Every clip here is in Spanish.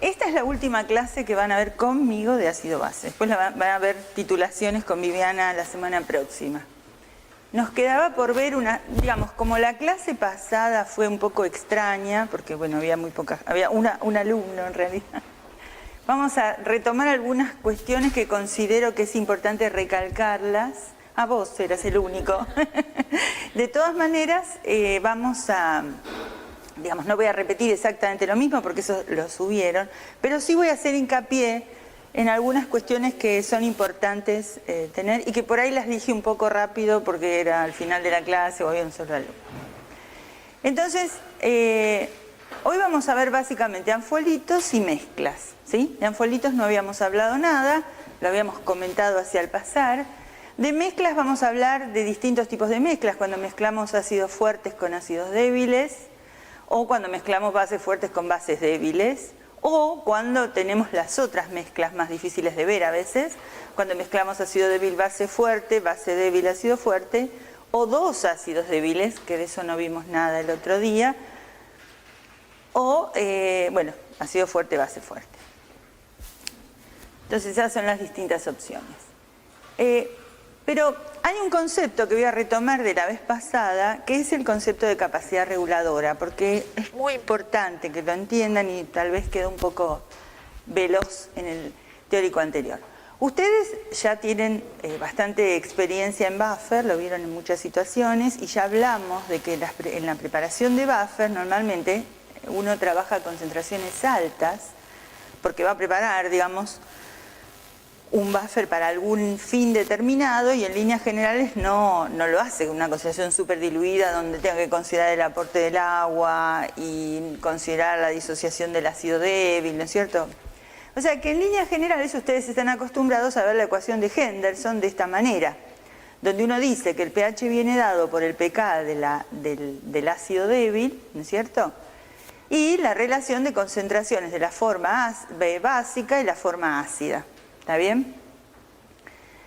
esta es la última clase que van a ver conmigo de ácido base. Después van a ver titulaciones con Viviana la semana próxima. Nos quedaba por ver digamos, como la clase pasada fue un poco extraña, porque bueno, había un alumno en realidad. Vamos a retomar algunas cuestiones que considero que es importante recalcarlas. Ah, vos eras el único. De todas maneras, vamos a, digamos, no voy a repetir exactamente lo mismo porque eso lo subieron, pero sí voy a hacer hincapié en algunas cuestiones que son importantes tener y que por ahí las dije un poco rápido porque era al final de la clase o había un solo alumno. Entonces, hoy vamos a ver básicamente anfolitos y mezclas, ¿sí? De anfolitos no habíamos hablado nada, lo habíamos comentado hacia el pasar. De mezclas vamos a hablar de distintos tipos de mezclas, cuando mezclamos ácidos fuertes con ácidos débiles, o cuando mezclamos bases fuertes con bases débiles, o cuando tenemos las otras mezclas más difíciles de ver a veces, cuando mezclamos ácido débil, base fuerte, base débil, ácido fuerte, o dos ácidos débiles, que de eso no vimos nada el otro día, o, bueno, ácido fuerte, base fuerte. Entonces esas son las distintas opciones. Pero hay un concepto que voy a retomar de la vez pasada, que es el concepto de capacidad reguladora, porque es muy importante que lo entiendan y tal vez quedó un poco veloz en el teórico anterior. Ustedes ya tienen bastante experiencia en buffer, lo vieron en muchas situaciones, y ya hablamos de que en la preparación de buffer normalmente uno trabaja a concentraciones altas, porque va a preparar, digamos, un buffer para algún fin determinado y en líneas generales no lo hace con una concentración súper diluida donde tenga que considerar el aporte del agua y considerar la disociación del ácido débil, ¿no es cierto? O sea que en líneas generales ustedes están acostumbrados a ver la ecuación de Henderson de esta manera, donde uno dice que el pH viene dado por el pK del ácido débil, ¿no es cierto? Y la relación de concentraciones de la forma básica y la forma ácida. ¿Está bien?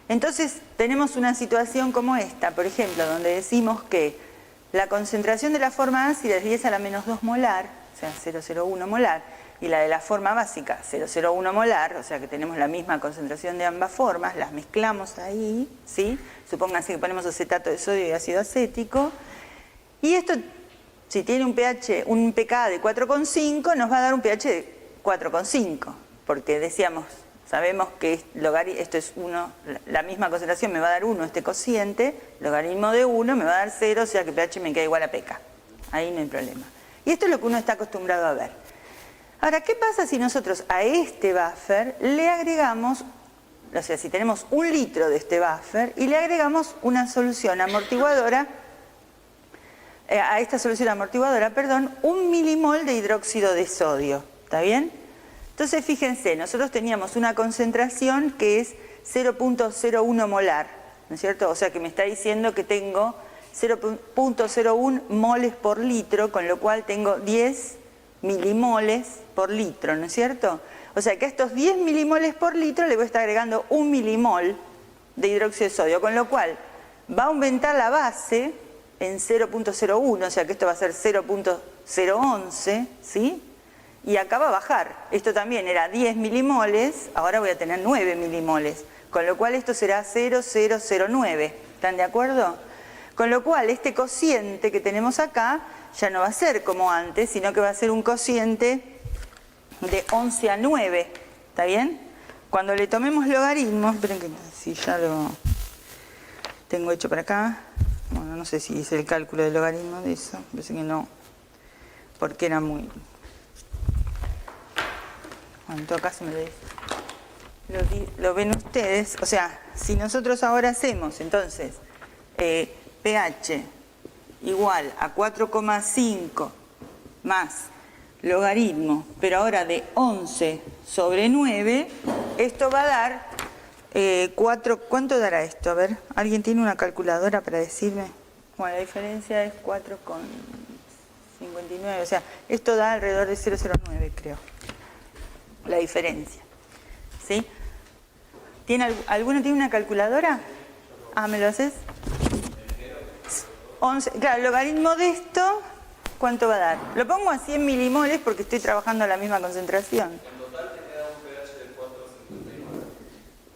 Entonces tenemos una situación como esta, por ejemplo, donde decimos que la concentración de la forma ácida es 10 a la menos 2 molar, o sea, 0,01 molar, y la de la forma básica, 0,01 molar, o sea que tenemos la misma concentración de ambas formas, las mezclamos ahí, ¿sí? Supónganse que ponemos acetato de sodio y ácido acético, y esto, si tiene un pH, un pK de 4,5, nos va a dar un pH de 4,5, porque decíamos, sabemos que esto es 1, la misma concentración me va a dar 1 este cociente, logaritmo de 1 me va a dar 0, o sea que pH me queda igual a pK. Ahí no hay problema. Y esto es lo que uno está acostumbrado a ver. Ahora, ¿qué pasa si nosotros a este buffer le agregamos, o sea, si tenemos 1 litro de este buffer y le agregamos una solución amortiguadora, a esta solución amortiguadora, perdón, 1 milimol de hidróxido de sodio, ¿está bien? Entonces, fíjense, nosotros teníamos una concentración que es 0,01 molar, ¿no es cierto? O sea que me está diciendo que tengo 0,01 moles por litro, con lo cual tengo 10 milimoles por litro, ¿no es cierto? O sea que a estos 10 milimoles por litro le voy a estar agregando 1 milimol de hidróxido de sodio, con lo cual va a aumentar la base en 0,01, o sea que esto va a ser 0,011, ¿sí? Y acá va a bajar. Esto también era 10 milimoles, ahora voy a tener 9 milimoles, con lo cual esto será 0,009. ¿Están de acuerdo? Con lo cual este cociente que tenemos acá ya no va a ser como antes, sino que va a ser un cociente de 11 a 9. ¿Está bien? Cuando le tomemos logaritmos, esperen que si ya lo tengo hecho para acá. Bueno, no sé si hice el cálculo del logaritmo de eso, parece que no, porque era muy... Bueno, en todo caso me lo ven ustedes. O sea, si nosotros ahora hacemos entonces pH igual a 4,5 más logaritmo, pero ahora de 11 sobre 9, esto va a dar 4, ¿cuánto dará esto? A ver, ¿alguien tiene una calculadora para decirme? Bueno, la diferencia es 4,59, o sea, esto da alrededor de 0,09 creo. La diferencia, ¿sí? ¿Alguno tiene una calculadora? Ah, ¿me lo haces? 11, claro, el logaritmo de esto, ¿cuánto va a dar? Lo pongo a 100 milimoles porque estoy trabajando a la misma concentración.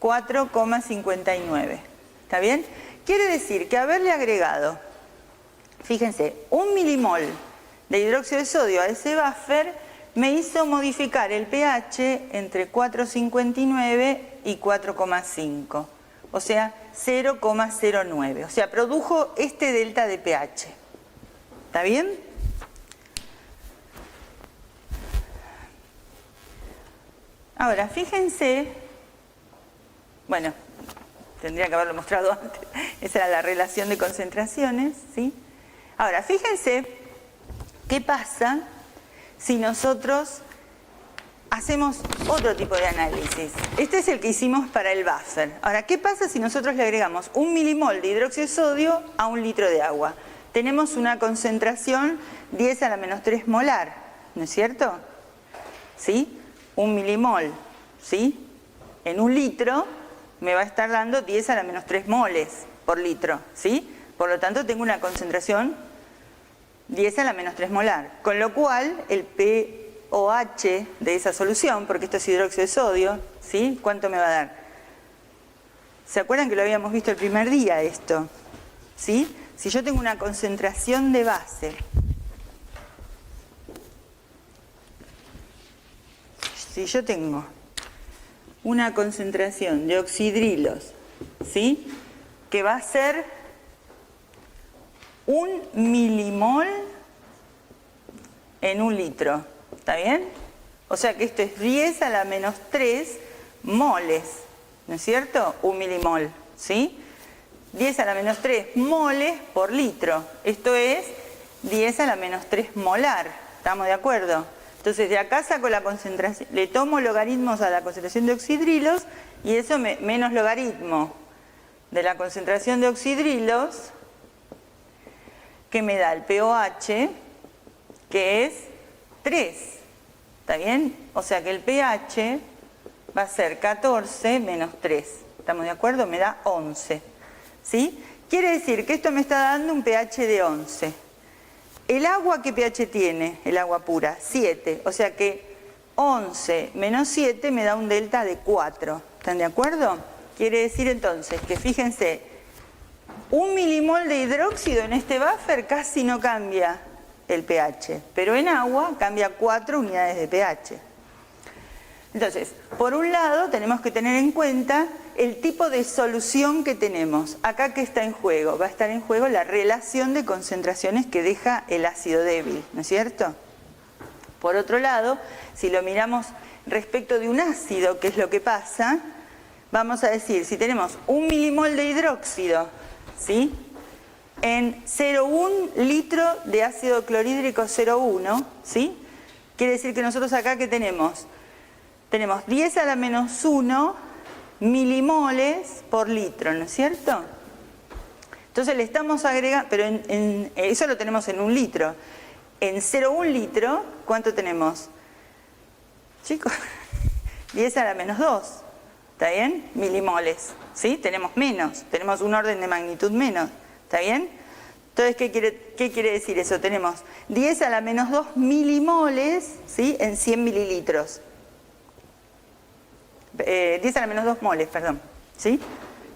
4,59. ¿Está bien? Quiere decir que haberle agregado, fíjense, 1 milimol de hidróxido de sodio a ese buffer me hizo modificar el pH entre 4,59 y 4,5. O sea, 0,09. O sea, produjo este delta de pH. ¿Está bien? Ahora, fíjense, bueno, tendría que haberlo mostrado antes, esa era la relación de concentraciones, ¿sí? Ahora, fíjense qué pasa si nosotros hacemos otro tipo de análisis. Este es el que hicimos para el buffer. Ahora, ¿qué pasa si nosotros le agregamos 1 milimol de hidróxido de sodio a 1 litro de agua? Tenemos una concentración 10 a la menos 3 molar, ¿no es cierto? ¿Sí? 1 milimol, ¿sí? En 1 litro me va a estar dando 10 a la menos 3 moles por litro, ¿sí? Por lo tanto, tengo una concentración 10 a la menos 3 molar. Con lo cual, el pOH de esa solución, porque esto es hidróxido de sodio, ¿sí? ¿Cuánto me va a dar? ¿Se acuerdan que lo habíamos visto el primer día esto? ¿Sí? Si yo tengo una concentración de base, si yo tengo una concentración de oxidrilos, ¿sí? Que va a ser 1 milimol en 1 litro, ¿está bien? O sea que esto es 10 a la menos 3 moles, ¿no es cierto? 1 milimol, ¿sí? 10 a la menos 3 moles por litro, esto es 10 a la menos 3 molar, ¿estamos de acuerdo? Entonces de acá saco la concentración, le tomo logaritmos a la concentración de oxidrilos y eso menos logaritmo de la concentración de oxidrilos que me da el pOH, que es 3, ¿está bien? O sea que el pH va a ser 14 menos 3, ¿estamos de acuerdo? Me da 11, ¿sí? Quiere decir que esto me está dando un pH de 11. ¿El agua qué pH tiene? El agua pura, 7. O sea que 11 menos 7 me da un delta de 4. ¿Están de acuerdo? Quiere decir entonces que fíjense, 1 milimol de hidróxido en este buffer casi no cambia el pH, pero en agua cambia 4 unidades de pH. Entonces, por un lado tenemos que tener en cuenta el tipo de solución que tenemos. Acá, ¿qué está en juego? Va a estar en juego la relación de concentraciones que deja el ácido débil, ¿no es cierto? Por otro lado, si lo miramos respecto de un ácido, ¿qué es lo que pasa? Vamos a decir, si tenemos 1 milimol de hidróxido, ¿sí? En 0,1 litro de ácido clorhídrico 0,1, ¿sí? Quiere decir que nosotros acá, ¿qué tenemos? Tenemos 10 a la menos 1 milimoles por litro, ¿no es cierto? Entonces le estamos agregando, pero eso lo tenemos en 1 litro. En 0,1 litro, ¿cuánto tenemos? Chicos, 10 a la menos 2, ¿está bien? Milimoles, ¿sí? Tenemos menos, tenemos un orden de magnitud menos, ¿está bien? Entonces, ¿qué quiere decir eso? Tenemos 10 a la menos 2 milimoles, ¿sí? En 100 mililitros. 10 a la menos 2 moles, perdón, ¿sí?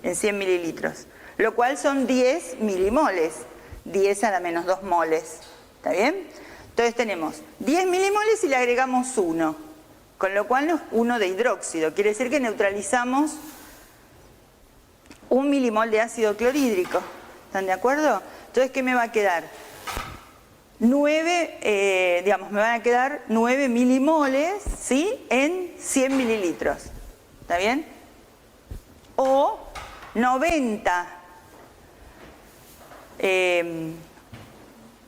En 100 mililitros. Lo cual son 10 milimoles, 10 a la menos 2 moles, ¿está bien? Entonces tenemos 10 milimoles y le agregamos 1, con lo cual es 1 de hidróxido. Quiere decir que neutralizamos 1 milimol de ácido clorhídrico. ¿Están de acuerdo? Entonces, ¿qué me va a quedar? 9, me van a quedar 9 milimoles, ¿sí? En 100 mililitros. ¿Está bien? O 90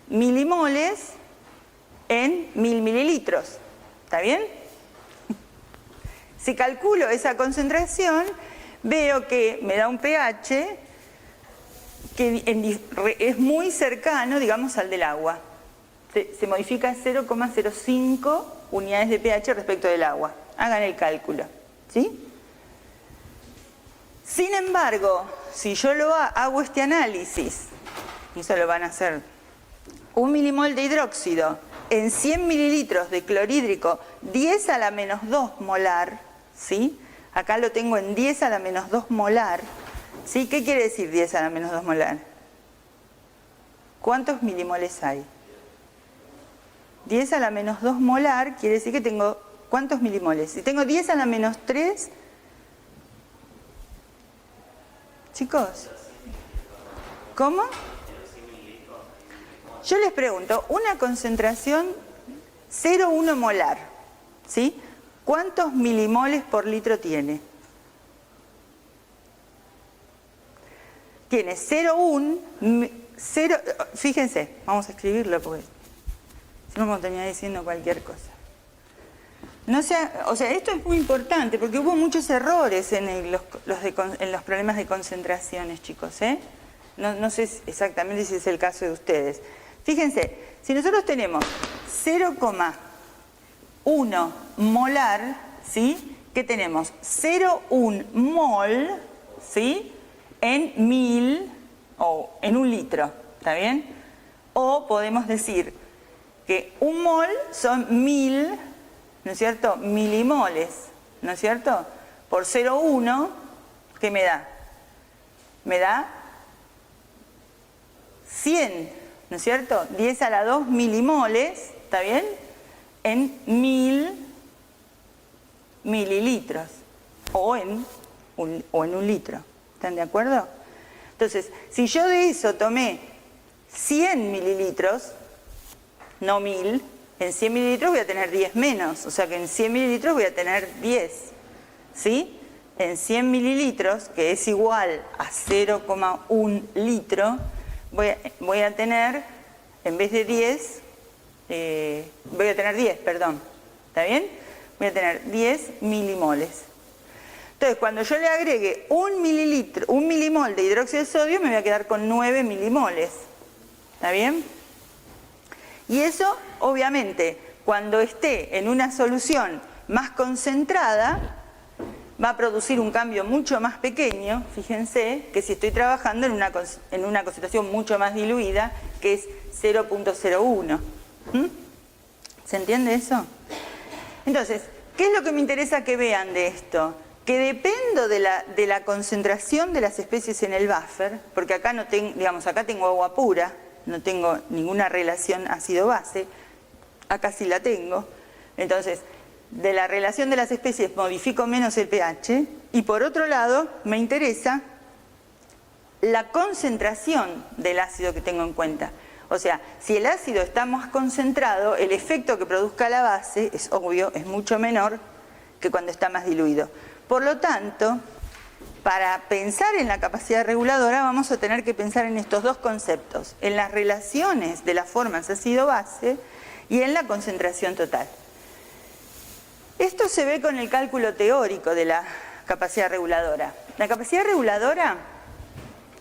milimoles en 1000 mililitros. ¿Está bien? Si calculo esa concentración, veo que me da un pH que es muy cercano, digamos, al del agua. Se modifica 0,05 unidades de pH respecto del agua. Hagan el cálculo, ¿sí? Sin embargo, si yo hago este análisis, y eso lo van a hacer, 1 milimol de hidróxido en 100 mililitros de clorhídrico 10 a la menos 2 molar, ¿sí? Acá lo tengo en 10 a la menos 2 molar. ¿Sí? ¿Qué quiere decir 10 a la menos 2 molar? ¿Cuántos milimoles hay? 10 a la menos 2 molar quiere decir que tengo... ¿Cuántos milimoles? Si tengo 10 a la menos 3... Chicos, ¿cómo? Yo les pregunto, una concentración 0,1 molar, ¿sí? ¿Cuántos milimoles por litro tiene? Tiene 0,1, fíjense, vamos a escribirlo porque si no me terminar diciendo cualquier cosa. No sea, o sea, esto es muy importante porque hubo muchos errores en los problemas de concentraciones, chicos, ¿eh? No sé exactamente si es el caso de ustedes. Fíjense, si nosotros tenemos 0,1 molar, ¿sí? ¿Qué tenemos? 0,1 mol, ¿sí? En 1000 o en 1 litro, ¿está bien? O podemos decir que 1 mol son 1000, ¿no es cierto? Milimoles, ¿no es cierto? Por 0,1, ¿qué me da? Me da 100, ¿no es cierto? 10 a la 2 milimoles, ¿está bien? En 1000 mililitros o en un litro. ¿Están de acuerdo? Entonces, si yo de eso tomé 100 mililitros, no 1000, en 100 mililitros voy a tener 10 menos, o sea que en 100 mililitros voy a tener 10, ¿sí? En 100 mililitros, que es igual a 0,1 litro, voy a tener, en vez de 10, voy a tener 10, perdón, ¿está bien? Voy a tener 10 milimoles. Entonces, cuando yo le agregue un milimol de hidróxido de sodio, me voy a quedar con 9 milimoles, ¿está bien? Y eso, obviamente, cuando esté en una solución más concentrada, va a producir un cambio mucho más pequeño, fíjense, que si estoy trabajando en una concentración mucho más diluida, que es 0,01. ¿Se entiende eso? Entonces, ¿qué es lo que me interesa que vean de esto? Que dependo de la concentración de las especies en el buffer, porque acá no tengo, digamos, acá tengo agua pura, no tengo ninguna relación ácido-base, acá sí la tengo. Entonces, de la relación de las especies modifico menos el pH, y por otro lado, me interesa la concentración del ácido que tengo en cuenta. O sea, si el ácido está más concentrado, el efecto que produzca la base, es obvio, es mucho menor que cuando está más diluido. Por lo tanto, para pensar en la capacidad reguladora vamos a tener que pensar en estos dos conceptos, en las relaciones de las formas ácido-base y en la concentración total. Esto se ve con el cálculo teórico de la capacidad reguladora. La capacidad reguladora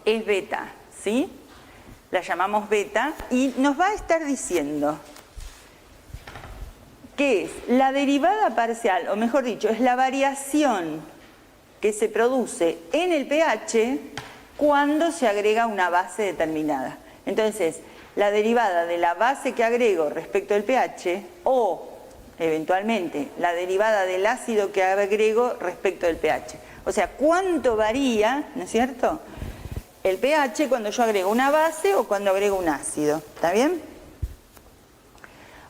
es beta, ¿sí? La llamamos beta y nos va a estar diciendo que es la derivada parcial, o mejor dicho, es la variación que se produce en el pH cuando se agrega una base determinada. Entonces, la derivada de la base que agrego respecto al pH o, eventualmente, la derivada del ácido que agrego respecto al pH. O sea, ¿cuánto varía, no es cierto?, el pH cuando yo agrego una base o cuando agrego un ácido. ¿Está bien?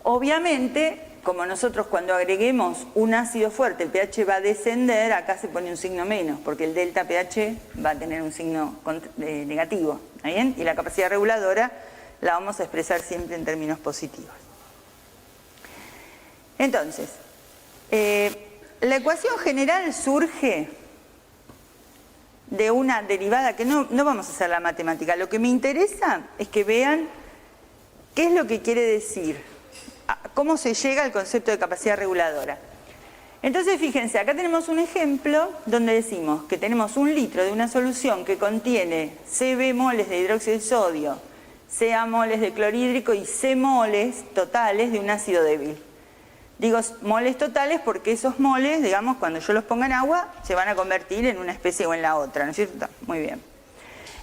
Obviamente, como nosotros cuando agreguemos un ácido fuerte el pH va a descender, acá se pone un signo menos, porque el delta pH va a tener un signo negativo. ¿Está bien? Y la capacidad reguladora la vamos a expresar siempre en términos positivos. Entonces, la ecuación general surge de una derivada que no vamos a hacer la matemática. Lo que me interesa es que vean qué es lo que quiere decir, cómo se llega al concepto de capacidad reguladora. Entonces, fíjense, acá tenemos un ejemplo donde decimos que tenemos 1 litro de una solución que contiene Cb moles de hidróxido de sodio, Ca moles de clorhídrico y C moles totales de un ácido débil. Digo moles totales porque esos moles, digamos, cuando yo los ponga en agua, se van a convertir en una especie o en la otra, ¿no es cierto? Muy bien.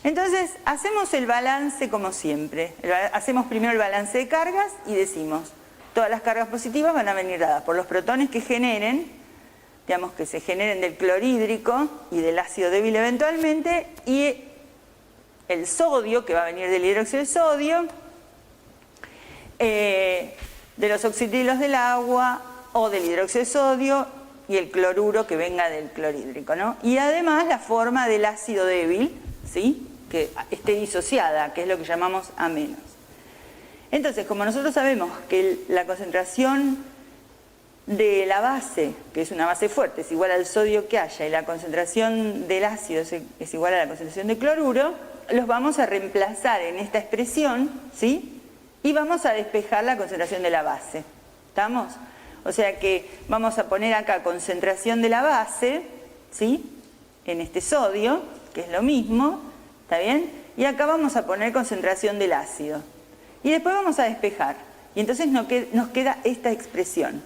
Entonces, hacemos el balance como siempre. Hacemos primero el balance de cargas y decimos, todas las cargas positivas van a venir dadas por los protones que generen digamos, que se generen del clorhídrico y del ácido débil eventualmente, y el sodio, que va a venir del hidróxido de sodio, de los oxidrilos del agua o del hidróxido de sodio, y el cloruro que venga del clorhídrico, ¿no? Y además la forma del ácido débil, ¿sí?, que esté disociada, que es lo que llamamos A-. Entonces, como nosotros sabemos que la concentración de la base, que es una base fuerte, es igual al sodio que haya, y la concentración del ácido es igual a la concentración de cloruro, los vamos a reemplazar en esta expresión, ¿sí?, y vamos a despejar la concentración de la base. ¿Estamos? O sea que vamos a poner acá concentración de la base, ¿sí?, en este sodio, que es lo mismo, ¿está bien? Y acá vamos a poner concentración del ácido. Y después vamos a despejar. Y entonces nos queda esta expresión,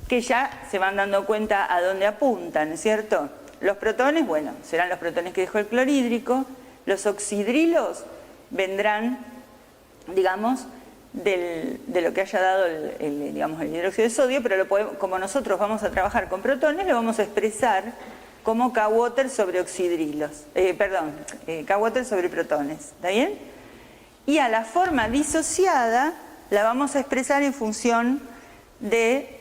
que ya se van dando cuenta a dónde apuntan, ¿no es cierto? Los protones, bueno, serán los protones que dejó el clorhídrico. Los oxidrilos vendrán, digamos, de lo que haya dado digamos, el hidróxido de sodio, pero como nosotros vamos a trabajar con protones, lo vamos a expresar como K-water sobre oxidrilos, K-water sobre protones, ¿está bien? Y a la forma disociada la vamos a expresar en función de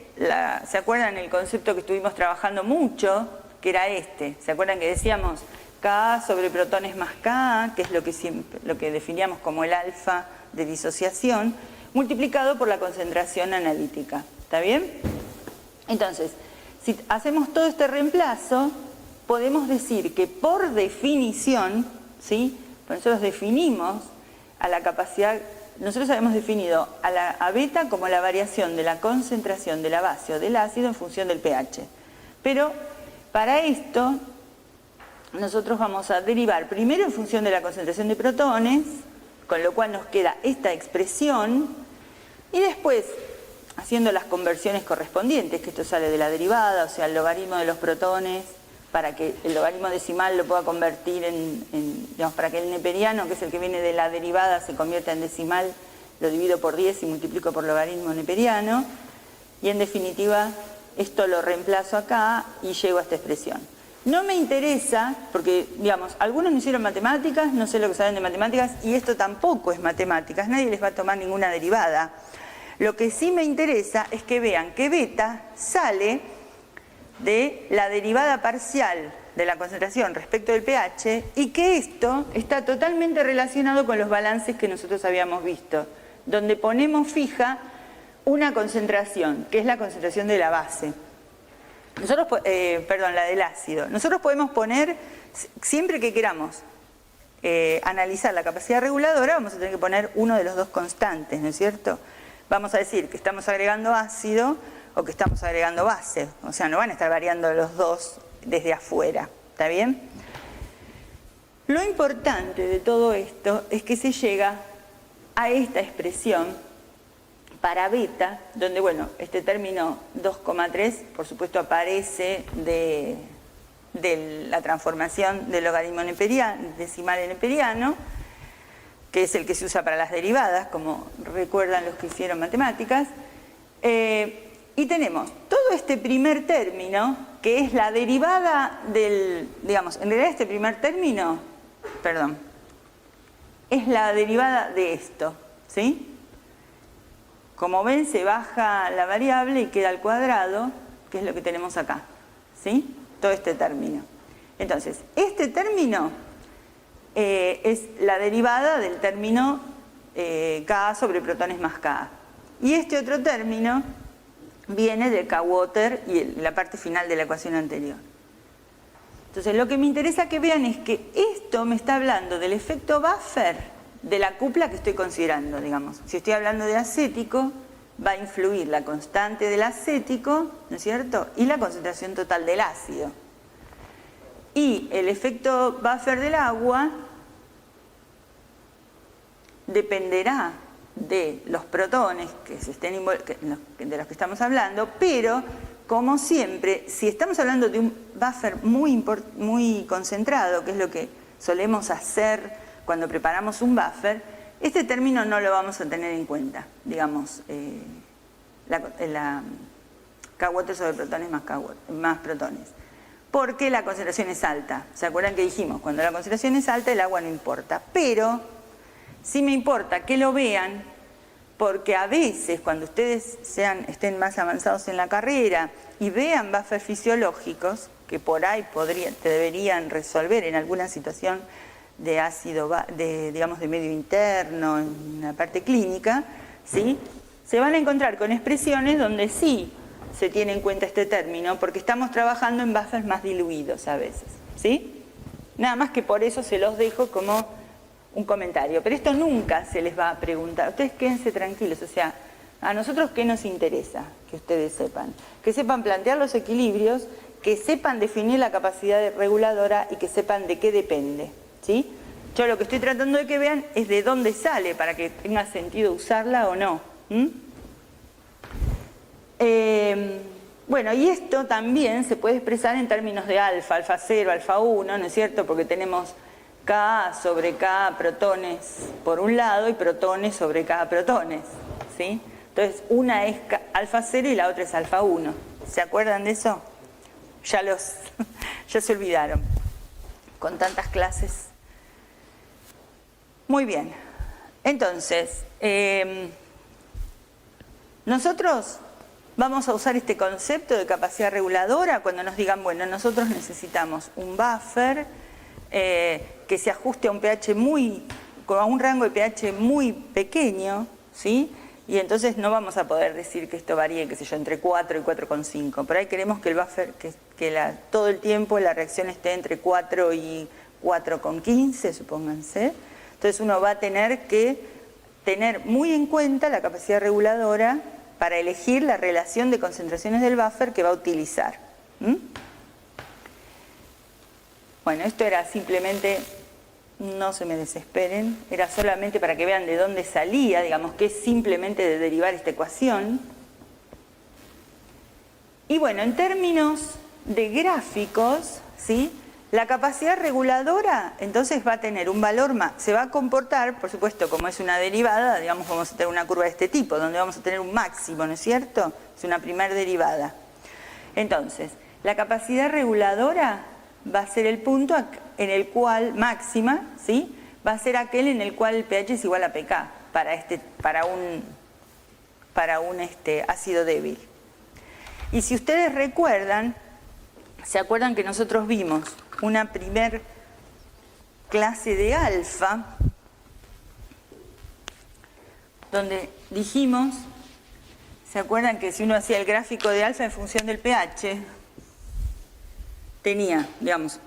¿se acuerdan el concepto que estuvimos trabajando mucho? Que era este, ¿se acuerdan que decíamos K sobre protones más K, que es lo que definíamos como el alfa de disociación, multiplicado por la concentración analítica, ¿está bien? Entonces, si hacemos todo este reemplazo, podemos decir que por definición, ¿sí?, pues nosotros definimos a la capacidad, nosotros habíamos definido a beta como la variación de la concentración de la base o del ácido en función del pH. Pero para esto nosotros vamos a derivar primero en función de la concentración de protones, con lo cual nos queda esta expresión, y después haciendo las conversiones correspondientes, que esto sale de la derivada, o sea, el logaritmo de los protones, para que el logaritmo decimal lo pueda convertir digamos, para que el neperiano, que es el que viene de la derivada, se convierta en decimal, lo divido por 10 y multiplico por logaritmo neperiano, y en definitiva esto lo reemplazo acá y llego a esta expresión. No me interesa, porque digamos, algunos no hicieron matemáticas, no sé lo que saben de matemáticas, y esto tampoco es matemáticas, nadie les va a tomar ninguna derivada. Lo que sí me interesa es que vean que beta sale de la derivada parcial de la concentración respecto del pH, y que esto está totalmente relacionado con los balances que nosotros habíamos visto, donde ponemos fija una concentración, que es la concentración de la base. Nosotros, la del ácido. Nosotros podemos poner, siempre que queramos analizar la capacidad reguladora, vamos a tener que poner uno de los dos constantes, ¿no es cierto? Vamos a decir que estamos agregando ácido o que estamos agregando base, o sea, no van a estar variando los dos desde afuera, ¿está bien? Lo importante de todo esto es que se llega a esta expresión para beta, donde, bueno, este término 2,3, por supuesto, aparece de la transformación del logaritmo decimal en neperiano, que es el que se usa para las derivadas, como recuerdan los que hicieron matemáticas. Y tenemos todo este primer término, que es la derivada digamos, en realidad este primer término, es la derivada de esto, ¿sí? Como ven, se baja la variable y queda al cuadrado, que es lo que tenemos acá, ¿sí? Todo este término. Entonces, este término es la derivada del término Ka sobre protones más Ka. Y este otro término viene del K-water y la parte final de la ecuación anterior. Entonces, lo que me interesa que vean es que esto me está hablando del efecto buffer de la cupla que estoy considerando, digamos. Si estoy hablando de acético, va a influir la constante del acético, ¿no es cierto?, y la concentración total del ácido. Y el efecto buffer del agua dependerá de los protones de los que estamos hablando, pero como siempre, si estamos hablando de un buffer muy concentrado, que es lo que solemos hacer cuando preparamos un buffer, este término no lo vamos a tener en cuenta, digamos, K-water sobre protones más protones. Porque la concentración es alta. ¿Se acuerdan que dijimos? Cuando la concentración es alta, el agua no importa. Pero sí me importa que lo vean, porque a veces cuando ustedes estén más avanzados en la carrera y vean buffers fisiológicos, que por ahí deberían resolver en alguna situación de ácido, digamos de medio interno, en la parte clínica, ¿sí? Se van a encontrar con expresiones donde sí se tiene en cuenta este término, porque estamos trabajando en buffers más diluidos a veces, ¿sí? Nada más que por eso se los dejo como un comentario, pero esto nunca se les va a preguntar. Ustedes quédense tranquilos, o sea, a nosotros ¿qué nos interesa? Que ustedes sepan. Que sepan plantear los equilibrios, que sepan definir la capacidad reguladora y que sepan de qué depende, ¿sí? Yo lo que estoy tratando de que vean es de dónde sale para que tenga sentido usarla o no. Bueno, y esto también se puede expresar en términos de alfa, alfa 0, alfa 1, ¿no es cierto? Porque tenemos Ka sobre K protones por un lado y protones sobre K protones, ¿sí? Entonces, una es alfa 0 y la otra es alfa 1. ¿Se acuerdan de eso? Ya se olvidaron con tantas clases. Muy bien. Entonces, nosotros vamos a usar este concepto de capacidad reguladora cuando nos digan, bueno, nosotros necesitamos un buffer que se ajuste a un pH a un rango de pH muy pequeño, ¿sí? Y entonces no vamos a poder decir que esto varíe, qué sé yo, entre 4 y 4,5. Por ahí queremos que el buffer, todo el tiempo la reacción esté entre 4 y 4,15, supónganse. Entonces uno va a tener que tener muy en cuenta la capacidad reguladora para elegir la relación de concentraciones del buffer que va a utilizar. Bueno, esto era simplemente, no se me desesperen, era solamente para que vean de dónde salía, digamos que es simplemente de derivar esta ecuación. Y bueno, en términos de gráficos, ¿sí? La capacidad reguladora entonces va a tener un valor más, se va a comportar, por supuesto, como es una derivada, digamos vamos a tener una curva de este tipo, donde vamos a tener un máximo, ¿no es cierto? Es una primera derivada. Entonces, la capacidad reguladora va a ser el punto en el cual, máxima, ¿sí? Va a ser aquel en el cual el pH es igual a pK, para un ácido débil. Y si ustedes recuerdan, ¿se acuerdan que nosotros vimos una primer clase de alfa, donde dijimos, ¿se acuerdan que si uno hacía el gráfico de alfa en función del pH, tenía, digamos,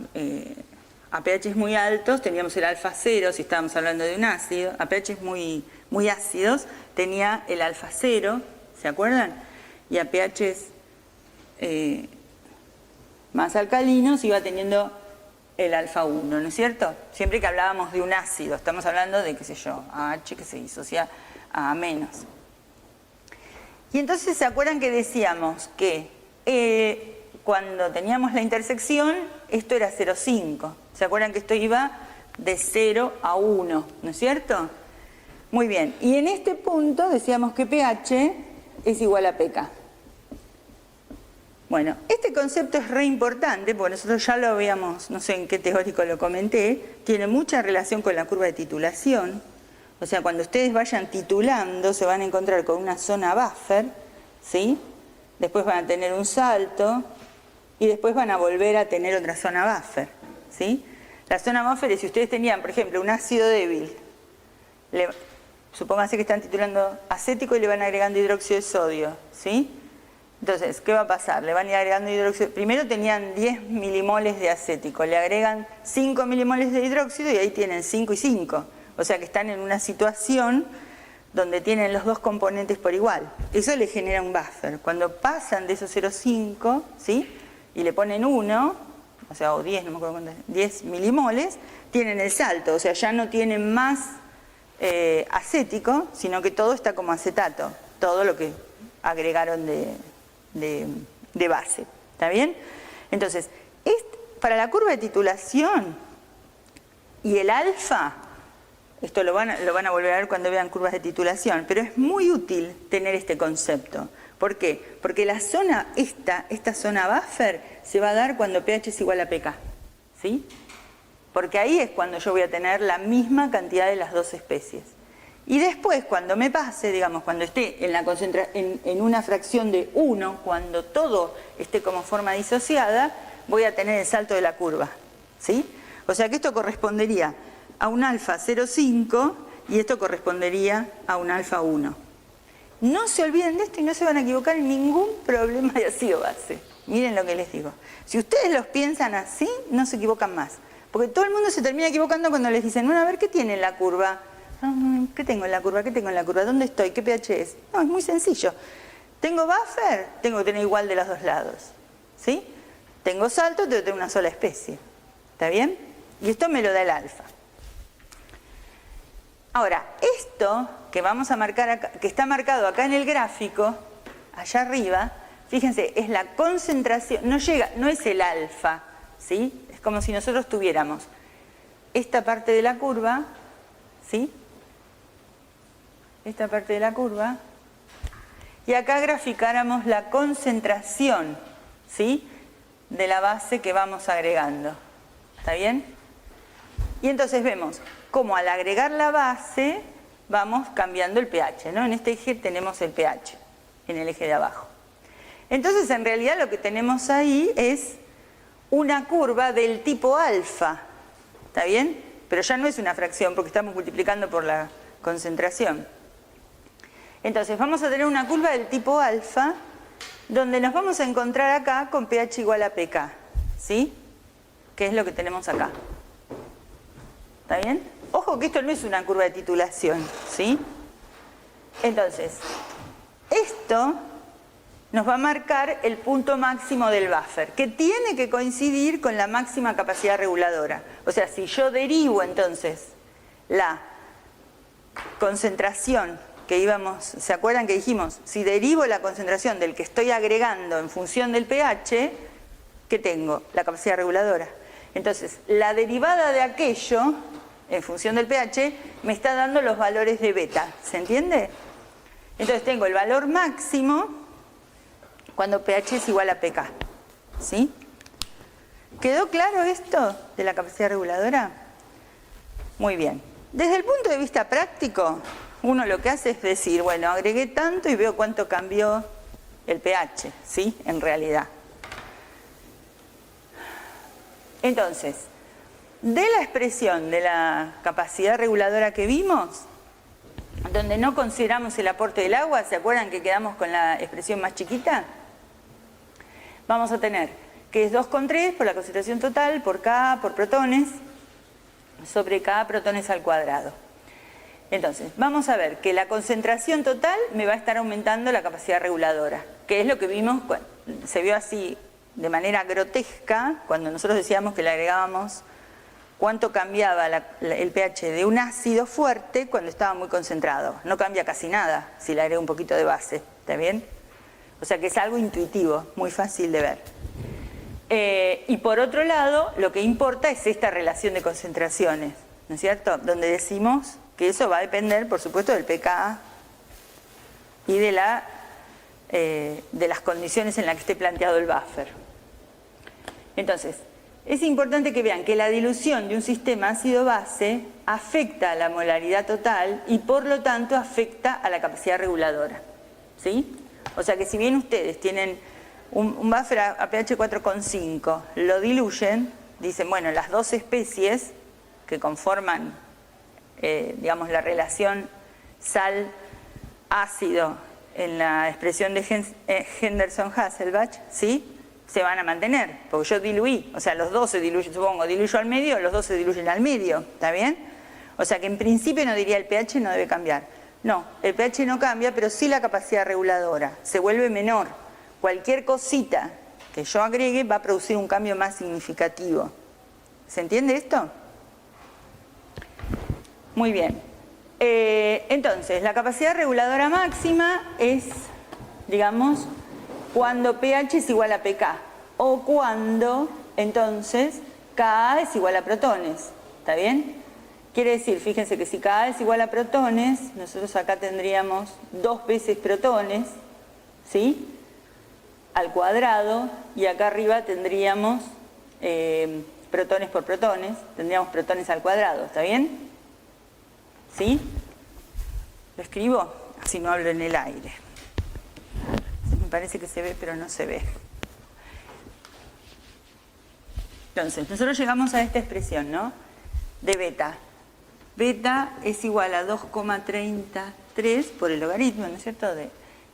a pHs muy altos teníamos el alfa 0, si estábamos hablando de un ácido, a pHs muy ácidos tenía el alfa 0, ¿se acuerdan? Y a pHs más alcalinos iba teniendo el alfa 1, ¿no es cierto? Siempre que hablábamos de un ácido, estamos hablando de, qué sé yo, AH que se disocia a menos. Y entonces, ¿se acuerdan que decíamos que cuando teníamos la intersección, esto era 0,5? ¿Se acuerdan que esto iba de 0 a 1, ¿no es cierto? Muy bien, y en este punto decíamos que pH es igual a pK. Bueno, este concepto es re importante, porque nosotros ya lo habíamos, no sé en qué teórico lo comenté, tiene mucha relación con la curva de titulación. O sea, cuando ustedes vayan titulando, se van a encontrar con una zona buffer, ¿sí? Después van a tener un salto y después van a volver a tener otra zona buffer, ¿sí? La zona buffer es si ustedes tenían, por ejemplo, un ácido débil, supónganse que están titulando acético y le van agregando hidróxido de sodio, ¿sí? Entonces, ¿qué va a pasar? Le van a ir agregando hidróxido. Primero tenían 10 milimoles de acético, le agregan 5 milimoles de hidróxido y ahí tienen 5 y 5. O sea que están en una situación donde tienen los dos componentes por igual. Eso le genera un buffer. Cuando pasan de esos 0,5, ¿sí? Y le ponen 1, o sea, o 10, no me acuerdo cuánto, 10 milimoles, tienen el salto. O sea, ya no tienen más acético, sino que todo está como acetato. Todo lo que agregaron de base. ¿Está bien? Entonces, para la curva de titulación y el alfa, esto lo van a volver a ver cuando vean curvas de titulación, pero es muy útil tener este concepto. ¿Por qué? Porque la zona, esta zona buffer, se va a dar cuando pH es igual a pK, ¿sí? Porque ahí es cuando yo voy a tener la misma cantidad de las dos especies. Y después, cuando me pase, digamos, cuando esté en una fracción de 1, cuando todo esté como forma disociada, voy a tener el salto de la curva, ¿sí? O sea que esto correspondería a un alfa 0,5 y esto correspondería a un alfa 1. No se olviden de esto y no se van a equivocar en ningún problema de ácido base. Miren lo que les digo. Si ustedes los piensan así, no se equivocan más. Porque todo el mundo se termina equivocando cuando les dicen, bueno, a ver, ¿qué tiene en la curva? ¿Qué tengo en la curva? ¿Qué tengo en la curva? ¿Dónde estoy? ¿Qué pH es? No, es muy sencillo. ¿Tengo buffer? Tengo que tener igual de los dos lados, ¿sí? Tengo salto, tengo que tener una sola especie. ¿Está bien? Y esto me lo da el alfa. Ahora, esto que vamos a marcar acá, que está marcado acá en el gráfico, allá arriba, fíjense, es la concentración, no es el alfa, ¿sí? Es como si nosotros tuviéramos esta parte de la curva, ¿sí? Esta parte de la curva, y acá graficáramos la concentración, ¿sí? De la base que vamos agregando. ¿Está bien? Y entonces vemos cómo al agregar la base vamos cambiando el pH, ¿no? En este eje tenemos el pH, en el eje de abajo. Entonces, en realidad lo que tenemos ahí es una curva del tipo alfa, ¿está bien? Pero ya no es una fracción porque estamos multiplicando por la concentración. Entonces, vamos a tener una curva del tipo alfa donde nos vamos a encontrar acá con pH igual a pK, ¿sí? Que es lo que tenemos acá. ¿Está bien? Ojo que esto no es una curva de titulación, ¿sí? Entonces, esto nos va a marcar el punto máximo del buffer, que tiene que coincidir con la máxima capacidad reguladora. O sea, si yo derivo entonces la concentración que íbamos, ¿se acuerdan que dijimos? Si derivo la concentración del que estoy agregando en función del pH, ¿qué tengo? La capacidad reguladora. Entonces, la derivada de aquello, en función del pH, me está dando los valores de beta. ¿Se entiende? Entonces tengo el valor máximo cuando pH es igual a pK. ¿Sí? ¿Quedó claro esto de la capacidad reguladora? Muy bien. Desde el punto de vista práctico, uno lo que hace es decir, bueno, agregué tanto y veo cuánto cambió el pH, ¿sí? En realidad. Entonces, de la expresión de la capacidad reguladora que vimos, donde no consideramos el aporte del agua, ¿se acuerdan que quedamos con la expresión más chiquita? Vamos a tener que es 2,3 por la concentración total, por K, por protones, sobre K protones al cuadrado. Entonces, vamos a ver que la concentración total me va a estar aumentando la capacidad reguladora, que es lo que vimos, se vio así de manera grotesca, cuando nosotros decíamos que le agregábamos cuánto cambiaba el pH de un ácido fuerte cuando estaba muy concentrado. No cambia casi nada si le agrego un poquito de base, ¿está bien? O sea que es algo intuitivo, muy fácil de ver. Y por otro lado, lo que importa es esta relación de concentraciones, ¿no es cierto? Donde decimos que eso va a depender, por supuesto, del pK y de las condiciones en las que esté planteado el buffer. Entonces, es importante que vean que la dilución de un sistema ácido-base afecta a la molaridad total y por lo tanto afecta a la capacidad reguladora, ¿sí? O sea que si bien ustedes tienen un buffer a pH 4,5, lo diluyen, dicen, bueno, las dos especies que conforman, digamos, la relación sal-ácido en la expresión de Henderson-Hasselbalch, ¿sí? Se van a mantener, porque yo diluí, o sea, los dos se diluyen, supongo, diluyo al medio, los dos se diluyen al medio, ¿está bien? O sea que en principio no diría el pH no debe cambiar. No, el pH no cambia, pero sí la capacidad reguladora, se vuelve menor. Cualquier cosita que yo agregue va a producir un cambio más significativo. ¿Se entiende esto? Muy bien. Entonces, la capacidad reguladora máxima es, digamos, cuando pH es igual a pK o cuando, entonces, Ka es igual a protones. ¿Está bien? Quiere decir, fíjense que si Ka es igual a protones, nosotros acá tendríamos 2 veces protones, ¿sí? Al cuadrado, y acá arriba tendríamos protones por protones, tendríamos protones al cuadrado, ¿está bien? ¿Sí? ¿Lo escribo? Así no hablo en el aire. Me parece que se ve, pero no se ve. Entonces, nosotros llegamos a esta expresión, ¿no? De beta. Beta es igual a 2,33 por el logaritmo, ¿no es cierto?, de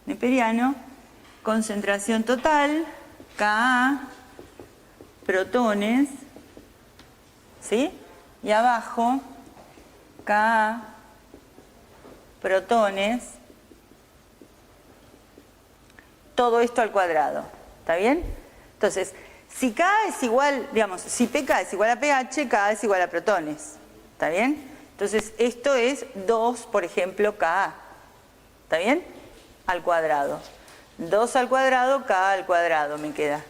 neperiano. Concentración total, Ka, protones, ¿sí? Y abajo, Ka, protones, todo esto al cuadrado, ¿está bien? Entonces, si K es igual, digamos, si pK es igual a pH, K es igual a protones, ¿está bien? Entonces, esto es 2, por ejemplo, Ka, ¿está bien? Al cuadrado. 2 al cuadrado, K al cuadrado me queda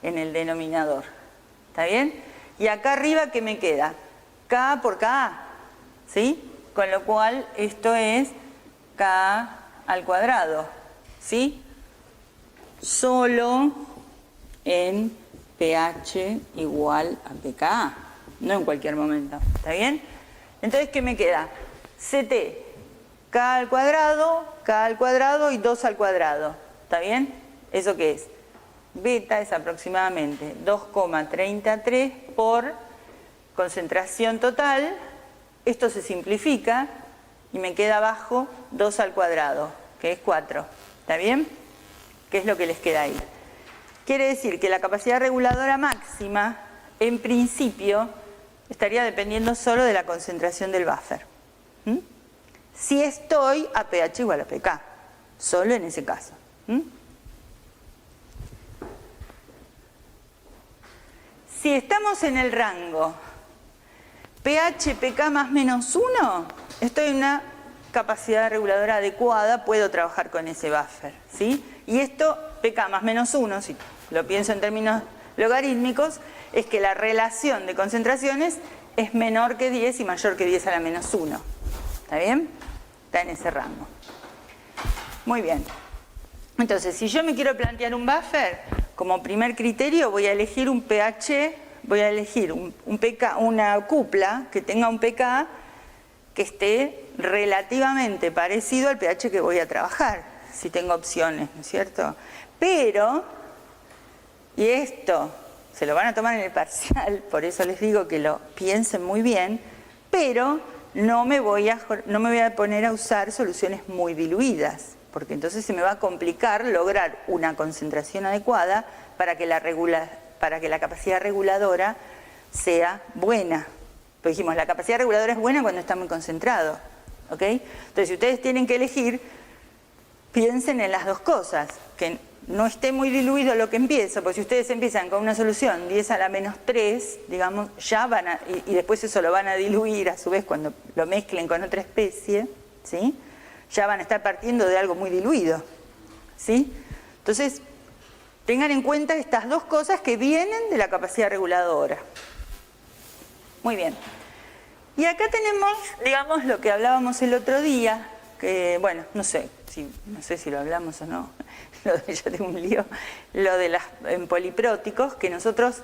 en el denominador, ¿está bien? Y acá arriba, ¿qué me queda? K por Ka, ¿sí? Con lo cual, esto es K al cuadrado, ¿sí? Solo en pH igual a pKa, no en cualquier momento, ¿está bien? Entonces, ¿qué me queda? CT, K al cuadrado y 2 al cuadrado, ¿está bien? ¿Eso qué es? Beta es aproximadamente 2,33 por concentración total. Esto se simplifica y me queda abajo 2 al cuadrado, que es 4, ¿está bien? ¿Qué es lo que les queda ahí? Quiere decir que la capacidad reguladora máxima, en principio, estaría dependiendo solo de la concentración del buffer. Si estoy a pH igual a pK, solo en ese caso. Si estamos en el rango pH, pK más menos 1, estoy en una capacidad reguladora adecuada, puedo trabajar con ese buffer, ¿sí? Y esto, pK más menos 1, si lo pienso en términos logarítmicos, es que la relación de concentraciones es menor que 10 y mayor que 10 a la menos 1. ¿Está bien? Está en ese rango. Muy bien. Entonces, si yo me quiero plantear un buffer, como primer criterio voy a elegir un pH, voy a elegir un pK, una cupla que tenga un pK que esté relativamente parecido al pH que voy a trabajar, si tengo opciones, ¿no es cierto? Pero, y esto se lo van a tomar en el parcial, por eso les digo que lo piensen muy bien, pero no me voy a poner a usar soluciones muy diluidas, porque entonces se me va a complicar lograr una concentración adecuada para que la capacidad reguladora sea buena. Pues dijimos, la capacidad reguladora es buena cuando está muy concentrado, ¿ok? Entonces, si ustedes tienen que elegir, piensen en las dos cosas, que no esté muy diluido lo que empiezo, porque si ustedes empiezan con una solución 10 a la menos 3, digamos, ya van a, y después eso lo van a diluir a su vez cuando lo mezclen con otra especie, ¿sí? Ya van a estar partiendo de algo muy diluido, ¿sí? Entonces, tengan en cuenta estas dos cosas que vienen de la capacidad reguladora. Muy bien. Y acá tenemos, digamos, lo que hablábamos el otro día, que, bueno, no sé si lo hablamos o no, yo tengo un lío, lo de las polipróticos, que nosotros,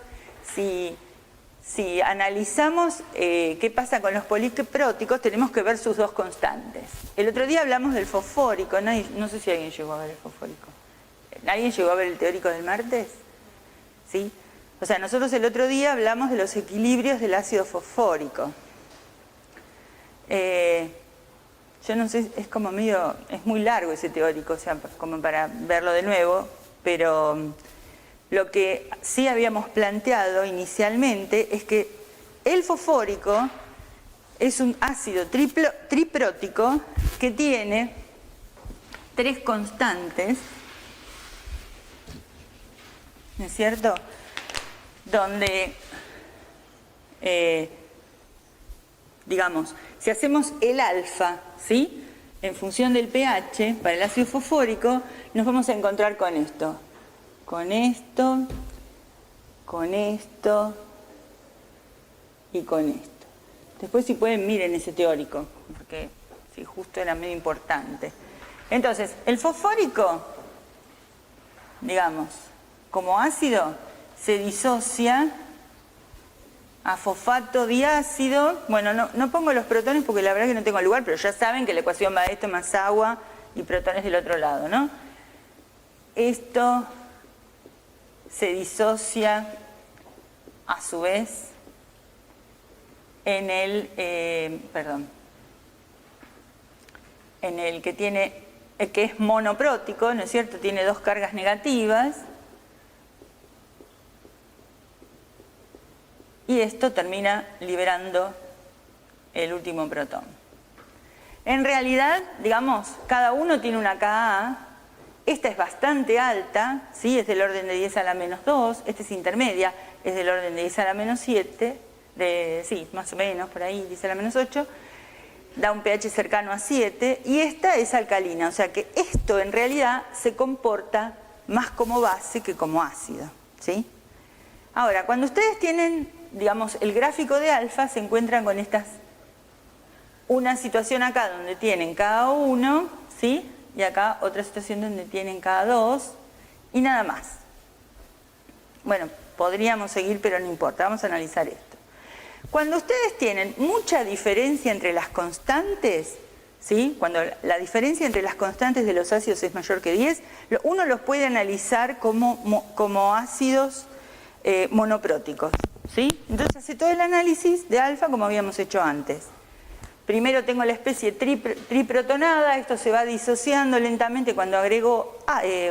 si analizamos qué pasa con los polipróticos, tenemos que ver sus dos constantes. El otro día hablamos del fosfórico, no sé si alguien llegó a ver el fosfórico. ¿Alguien llegó a ver el teórico del martes? ¿Sí? O sea, nosotros el otro día hablamos de los equilibrios del ácido fosfórico. Yo no sé, es como medio, es muy largo ese teórico, o sea, como para verlo de nuevo, pero lo que sí habíamos planteado inicialmente es que el fosfórico es un ácido triprótico que tiene 3 constantes, ¿no es cierto? Donde, digamos, si hacemos el alfa, ¿sí? En función del pH, para el ácido fosfórico, nos vamos a encontrar con esto. Con esto, con esto y con esto. Después, si pueden, miren ese teórico, porque sí, justo era medio importante. Entonces, el fosfórico digamos, como ácido, se disocia a fosfato diácido. Bueno, no pongo los protones porque la verdad que no tengo lugar, pero ya saben que la ecuación va de esto más agua y protones del otro lado, ¿no? Esto se disocia a su vez en el, en el que tiene, que es monoprótico, ¿no es cierto? Tiene dos cargas negativas. Y esto termina liberando el último protón. En realidad, digamos, cada uno tiene una Ka. Esta es bastante alta, ¿sí? Es del orden de 10 a la menos 2. Esta es intermedia, es del orden de 10 a la menos 7. Sí, más o menos, por ahí, 10 a la menos 8. Da un pH cercano a 7. Y esta es alcalina, o sea que esto en realidad se comporta más como base que como ácido, ¿sí? Ahora, cuando ustedes tienen, digamos, el gráfico de alfa, se encuentran con una situación acá donde tienen cada uno, ¿sí? Y acá otra situación donde tienen cada dos, y nada más. Bueno, podríamos seguir, pero no importa, vamos a analizar esto. Cuando ustedes tienen mucha diferencia entre las constantes, ¿sí? Cuando la diferencia entre las constantes de los ácidos es mayor que 10, uno los puede analizar como ácidos monopróticos, ¿sí? Entonces hace todo el análisis de alfa como habíamos hecho antes. Primero tengo la especie triprotonada, esto se va disociando lentamente cuando agrego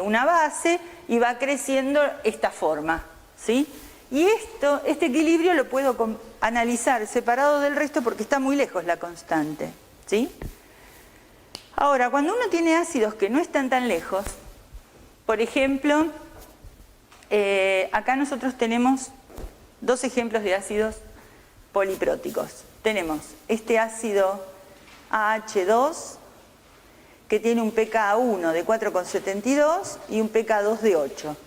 una base y va creciendo esta forma, ¿sí? Y este equilibrio lo puedo analizar separado del resto porque está muy lejos la constante, ¿sí? Ahora, cuando uno tiene ácidos que no están tan lejos, por ejemplo, acá nosotros tenemos dos ejemplos de ácidos polipróticos. Tenemos este ácido AH2 que tiene un pKa1 de 4,72 y un pK2 de 8.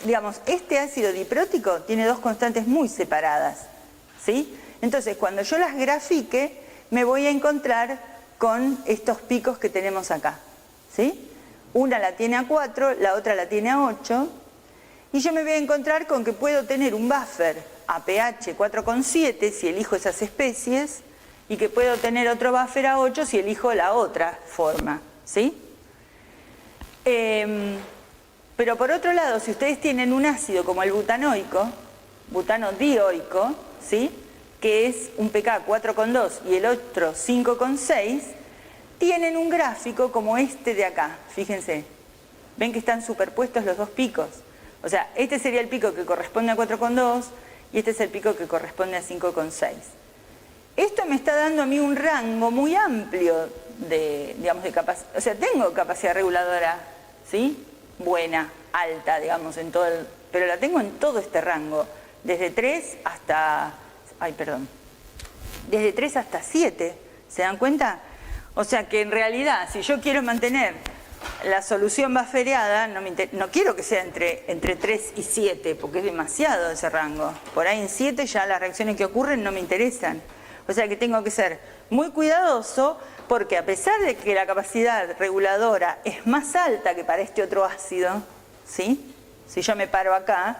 Digamos, este ácido diprótico tiene dos constantes muy separadas, ¿sí? Entonces, cuando yo las grafique, me voy a encontrar con estos picos que tenemos acá, ¿sí? Una la tiene a 4, la otra la tiene a 8, y yo me voy a encontrar con que puedo tener un buffer a pH 4,7 si elijo esas especies, y que puedo tener otro buffer a 8 si elijo la otra forma, ¿sí? Pero por otro lado, si ustedes tienen un ácido como el butanoico, butano dioico, ¿sí? Que es un pK 4,2 y el otro 5,6, tienen un gráfico como este de acá, fíjense. Ven que están superpuestos los dos picos. O sea, este sería el pico que corresponde a 4,2 y este es el pico que corresponde a 5,6. Esto me está dando a mí un rango muy amplio digamos, de capacidad. O sea, tengo capacidad reguladora, ¿sí? Buena, alta, digamos, pero la tengo en todo este rango, desde 3 hasta, desde 3 hasta 7, ¿se dan cuenta? O sea que en realidad, si yo quiero mantener la solución buffereada, no quiero que sea entre 3 y 7, porque es demasiado ese rango. Por ahí en 7 ya las reacciones que ocurren no me interesan. O sea que tengo que ser muy cuidadoso, porque a pesar de que la capacidad reguladora es más alta que para este otro ácido, ¿sí? Si yo me paro acá,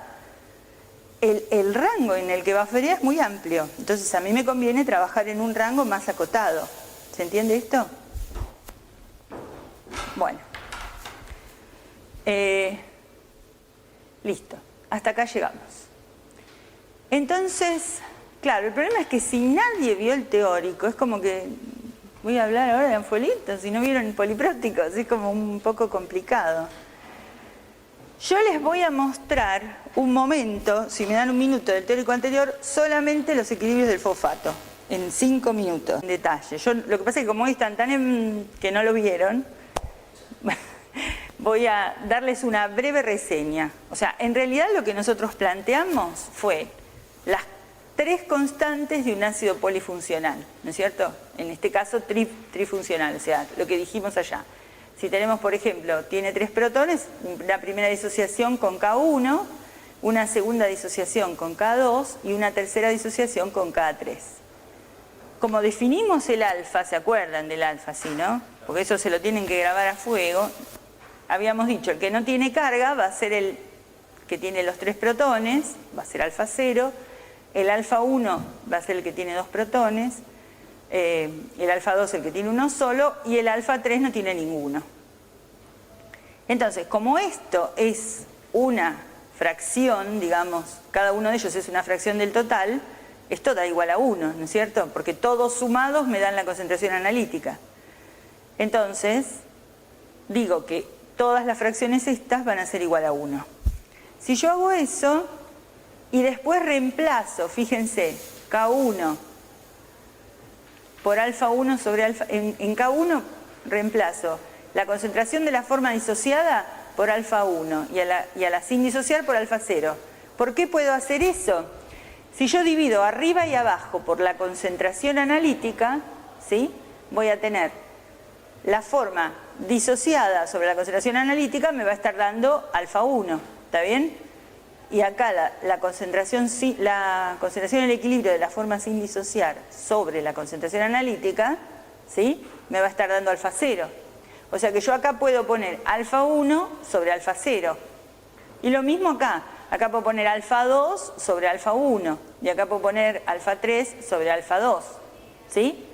el rango en el que bufferea es muy amplio. Entonces a mí me conviene trabajar en un rango más acotado. ¿Se entiende esto? Bueno. Listo. Hasta acá llegamos. Entonces, claro, el problema es que si nadie vio el teórico, es como que voy a hablar ahora de anfolitos, si no vieron polipróticos, es como un poco complicado. Yo les voy a mostrar un momento, si me dan un minuto del teórico anterior, solamente los equilibrios del fosfato, en 5 minutos, en detalle. Lo que pasa es que como hoy están tan que no lo vieron, voy a darles una breve reseña. O sea, en realidad lo que nosotros planteamos fue las 3 constantes de un ácido polifuncional, ¿no es cierto? En este caso trifuncional, o sea, lo que dijimos allá. Si tenemos, por ejemplo, tiene 3 protones, una primera disociación con K1, una segunda disociación con K2 y una tercera disociación con K3. Como definimos el alfa, ¿se acuerdan del alfa? Sí, ¿no? Porque eso se lo tienen que grabar a fuego. habíamos dicho, el que no tiene carga va a ser el que tiene los 3 protones, va a ser alfa 0, el alfa 1 va a ser el que tiene 2 protones, el alfa 2 el que tiene uno solo y el alfa 3 no tiene ninguno. Entonces, como esto es una fracción, digamos, cada uno de ellos es una fracción del total, esto da igual a 1, ¿no es cierto? Porque todos sumados me dan la concentración analítica. Entonces, digo que todas las fracciones estas van a ser igual a 1. Si yo hago eso y después reemplazo, fíjense, K1 por alfa 1 sobre alfa, en K1 reemplazo la concentración de la forma disociada por alfa 1 y a la sin disociar por alfa 0. ¿Por qué puedo hacer eso? Si yo divido arriba y abajo por la concentración analítica, ¿sí?, voy a tener la forma disociada sobre la concentración analítica, me va a estar dando alfa 1, ¿está bien? Y acá la concentración del equilibrio de la forma sin disociar sobre la concentración analítica, ¿sí?, me va a estar dando alfa 0. O sea que yo acá puedo poner alfa 1 sobre alfa 0. Y lo mismo acá. Acá puedo poner alfa 2 sobre alfa 1. Y acá puedo poner alfa 3 sobre alfa 2. ¿Sí?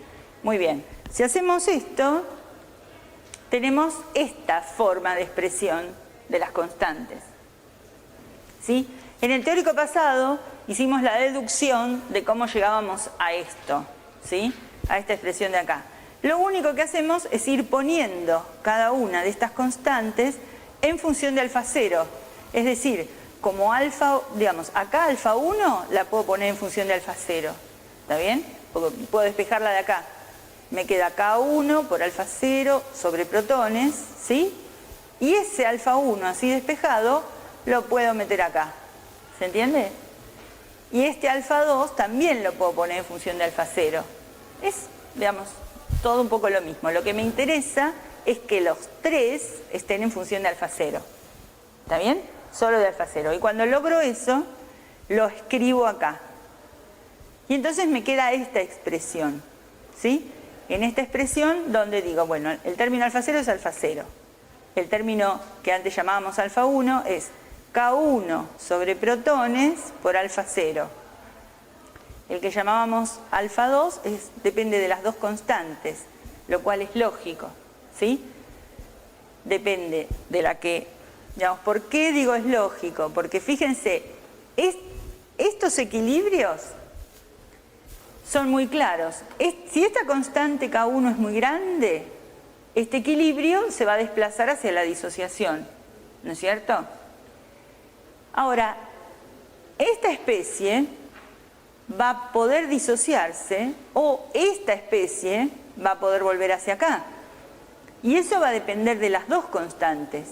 Muy bien. Si hacemos esto, tenemos esta forma de expresión de las constantes. ¿Sí? En el teórico pasado hicimos la deducción de cómo llegábamos a esto. ¿Sí? A esta expresión de acá. Lo único que hacemos es ir poniendo cada una de estas constantes en función de alfa 0. Es decir, como alfa, digamos, acá alfa 1 la puedo poner en función de alfa 0. ¿Está bien? Porque puedo despejarla de acá. Me queda K1 por alfa 0 sobre protones, ¿sí? Y ese alfa 1 así despejado lo puedo meter acá. ¿Se entiende? Y este alfa 2 también lo puedo poner en función de alfa 0. Es, digamos, todo un poco lo mismo. Lo que me interesa es que los 3 estén en función de alfa 0. ¿Está bien? Solo de alfa 0. Y cuando logro eso, lo escribo acá. Y entonces me queda esta expresión. ¿Sí? En esta expresión donde digo, bueno, el término alfa 0 es alfa 0. El término que antes llamábamos alfa 1 es K1 sobre protones por alfa 0. El que llamábamos alfa 2 depende de las dos constantes, lo cual es lógico, ¿sí? Depende de la que, digamos, ¿por qué digo es lógico? Porque fíjense, estos equilibrios son muy claros. Si esta constante K1 es muy grande, este equilibrio se va a desplazar hacia la disociación, ¿no es cierto? Ahora, esta especie va a poder disociarse o esta especie va a poder volver hacia acá. Y eso va a depender de las dos constantes.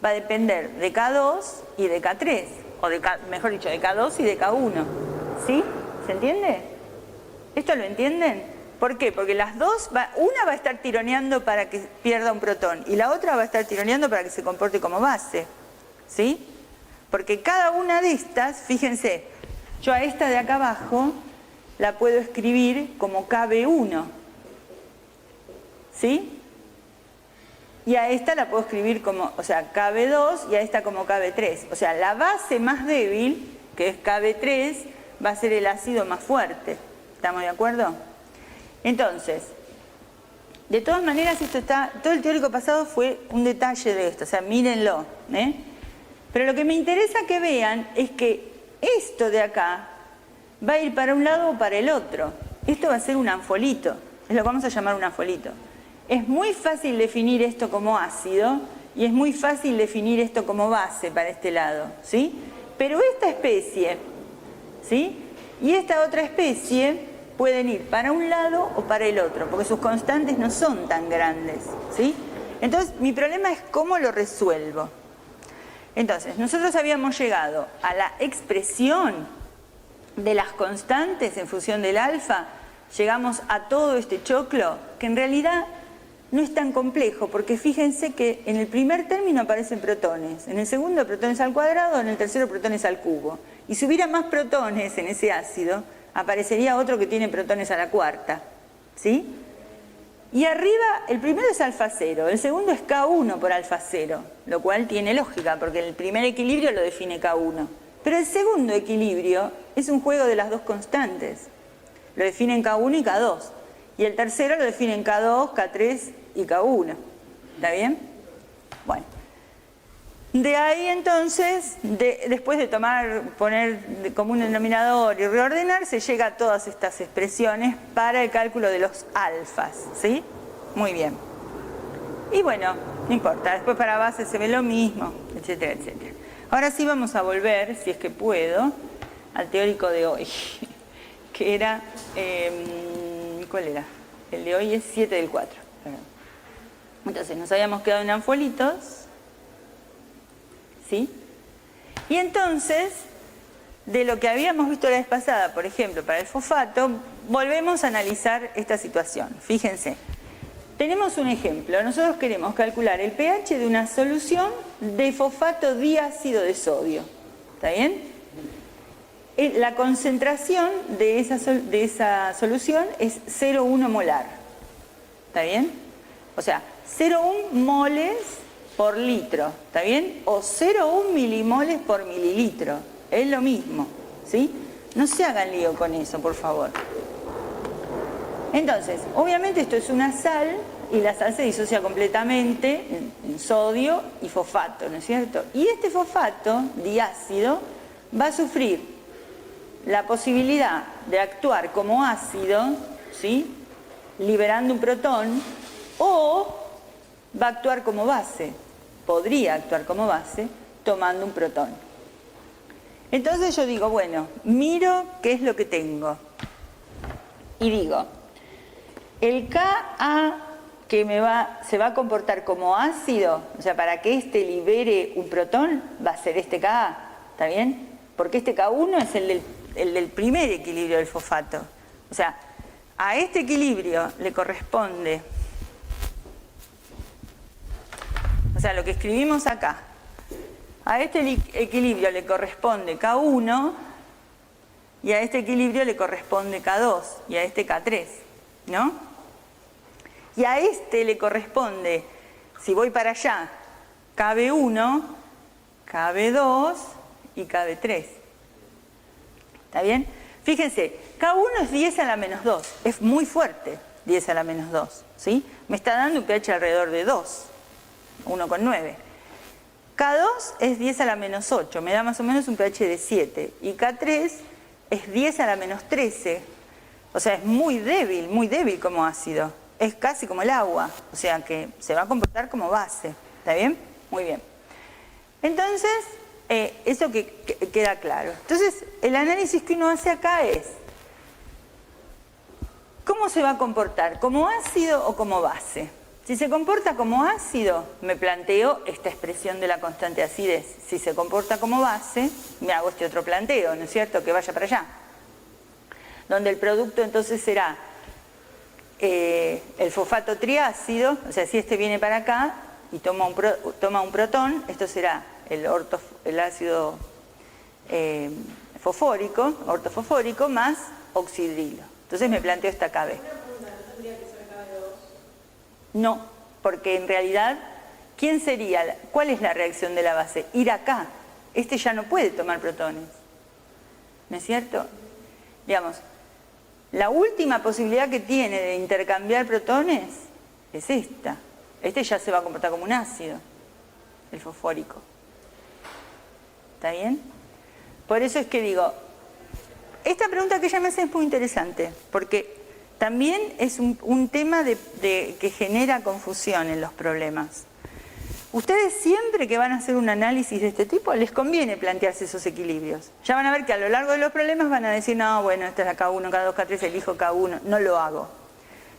Va a depender de K2 y de K3, o mejor dicho, de K2 y de K1. ¿Sí? ¿Se entiende? ¿Esto lo entienden? ¿Por qué? Porque las dos, una va a estar tironeando para que pierda un protón y la otra va a estar tironeando para que se comporte como base. ¿Sí? Porque cada una de estas, fíjense, yo a esta de acá abajo la puedo escribir como KB1. ¿Sí? Y a esta la puedo escribir como, o sea, KB2 y a esta como KB3. O sea, la base más débil, que es KB3, va a ser el ácido más fuerte. ¿Estamos de acuerdo? Entonces, de todas maneras, esto está, todo el teórico pasado fue un detalle de esto, o sea, mírenlo, ¿eh? Pero lo que me interesa que vean es que esto de acá va a ir para un lado o para el otro. Esto va a ser un anfolito, es lo que vamos a llamar un anfolito. Es muy fácil definir esto como ácido y es muy fácil definir esto como base para este lado, ¿sí? Pero esta especie, ¿sí?, y esta otra especie pueden ir para un lado o para el otro, porque sus constantes no son tan grandes, ¿sí? Entonces, mi problema es cómo lo resuelvo. Entonces, nosotros habíamos llegado a la expresión de las constantes en función del alfa, llegamos a todo este choclo, que en realidad no es tan complejo, porque fíjense que en el primer término aparecen protones, en el segundo protones al cuadrado, en el tercero protones al cubo. Y si hubiera más protones en ese ácido, aparecería otro que tiene protones a la cuarta, ¿sí? Y arriba, el primero es alfa 0, el segundo es K1 por alfa 0, lo cual tiene lógica, porque el primer equilibrio lo define K1. Pero el segundo equilibrio es un juego de las dos constantes. Lo definen K1 y K2. Y el tercero lo definen K2, K3 y K1. ¿Está bien? Bueno. De ahí entonces, después de poner como un denominador y reordenar, se llega a todas estas expresiones para el cálculo de los alfas, ¿sí? Muy bien. Y bueno, no importa, después para base se ve lo mismo, etcétera, etcétera. Ahora sí vamos a volver, si es que puedo, al teórico de hoy, que era, ¿cuál era? El de hoy es 7 del 4. Entonces nos habíamos quedado en anfolitos, ¿sí? Y entonces, de lo que habíamos visto la vez pasada, por ejemplo, para el fosfato, volvemos a analizar esta situación. Fíjense, tenemos un ejemplo. Nosotros queremos calcular el pH de una solución de fosfato diácido de sodio. ¿Está bien? La concentración de esa solución es 0,1 molar. ¿Está bien? O sea, 0,1 moles por litro, ¿está bien? O 0,1 milimoles por mililitro, es lo mismo, ¿sí? No se hagan lío con eso, por favor. Entonces, obviamente esto es una sal y la sal se disocia completamente en sodio y fosfato, ¿no es cierto? Y este fosfato diácido va a sufrir la posibilidad de actuar como ácido, ¿sí? Liberando un protón, o va a actuar como base, podría actuar como base, tomando un protón. Entonces yo digo, bueno, miro qué es lo que tengo. Y digo, el Ka que se va a comportar como ácido, o sea, para que éste libere un protón, va a ser este Ka, ¿está bien? Porque este K1 es el del primer equilibrio del fosfato. O sea, a este equilibrio le corresponde, o sea, lo que escribimos acá, a este equilibrio le corresponde K1 y a este equilibrio le corresponde K2 y a este K3, ¿no? Y a este le corresponde, si voy para allá, KB1, KB2 y KB3. ¿Está bien? Fíjense, K1 es 10 a la menos 2, es muy fuerte 10 a la menos 2, ¿sí? Me está dando un pH alrededor de 2, 1,9. K2 es 10 a la menos 8, me da más o menos un pH de 7. Y K3 es 10 a la menos 13, o sea, es muy débil como ácido. Es casi como el agua, o sea que se va a comportar como base. ¿Está bien? Muy bien. Entonces, eso que queda claro. Entonces, el análisis que uno hace acá es, ¿cómo se va a comportar? ¿Como ácido o como base? Si se comporta como ácido, me planteo esta expresión de la constante acidez. Si se comporta como base, me hago este otro planteo, ¿no es cierto? Que vaya para allá. Donde el producto entonces será el fosfato triácido, o sea, si este viene para acá y toma un protón, esto será el ácido fosfórico, ortofosfórico, más oxidrilo. Entonces me planteo esta KB. No, porque en realidad, ¿cuál es la reacción de la base? Ir acá. Este ya no puede tomar protones. ¿No es cierto? Digamos, la última posibilidad que tiene de intercambiar protones es esta. Este ya se va a comportar como un ácido, el fosfórico. ¿Está bien? Por eso es que digo, esta pregunta que ella me hace es muy interesante, porque también es un tema que genera confusión en los problemas. Ustedes siempre que van a hacer un análisis de este tipo, les conviene plantearse esos equilibrios. Ya van a ver que a lo largo de los problemas van a decir, no, bueno, esta es la K1, K2, K3, elijo K1, no lo hago.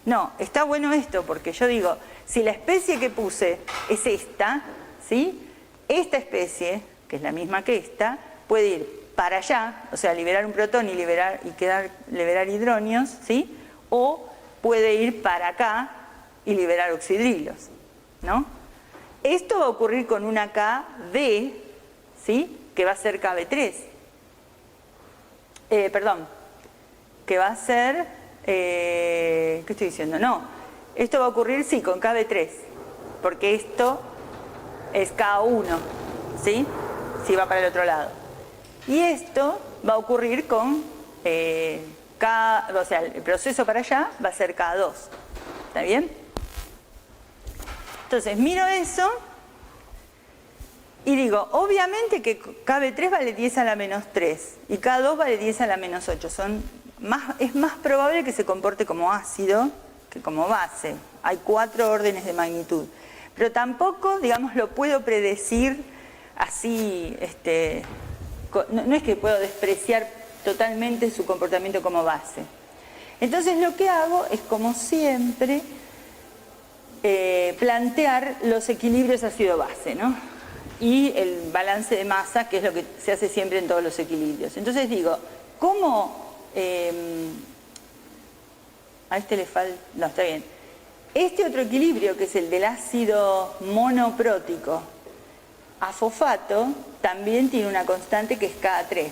No, está bueno esto, porque yo digo, si la especie que puse es esta, ¿sí? Esta especie, que es la misma que esta, puede ir para allá, o sea, liberar un protón y liberar hidronios, ¿sí? O puede ir para acá y liberar oxidrilos, ¿no? Esto va a ocurrir con una KB, ¿sí? Que va a ser KB3. Que va a ser... ¿qué estoy diciendo? No. Esto va a ocurrir, sí, con KB3, porque esto es K1, ¿sí? Si va para el otro lado. Y esto va a ocurrir con o sea, el proceso para allá va a ser K2. ¿Está bien? Entonces, miro eso y digo, obviamente que KB3 vale 10 a la menos 3 y K2 vale 10 a la menos 8. Es más probable que se comporte como ácido que como base. Hay 4 órdenes de magnitud. Pero tampoco, digamos, lo puedo predecir así, no es que puedo despreciar totalmente su comportamiento como base. Entonces lo que hago es, como siempre, plantear los equilibrios ácido-base, ¿no? Y el balance de masa, que es lo que se hace siempre en todos los equilibrios. Entonces digo, ¿cómo? A este le falta... No, está bien. Este otro equilibrio, que es el del ácido monoprótico a fosfato, también tiene una constante que es K3.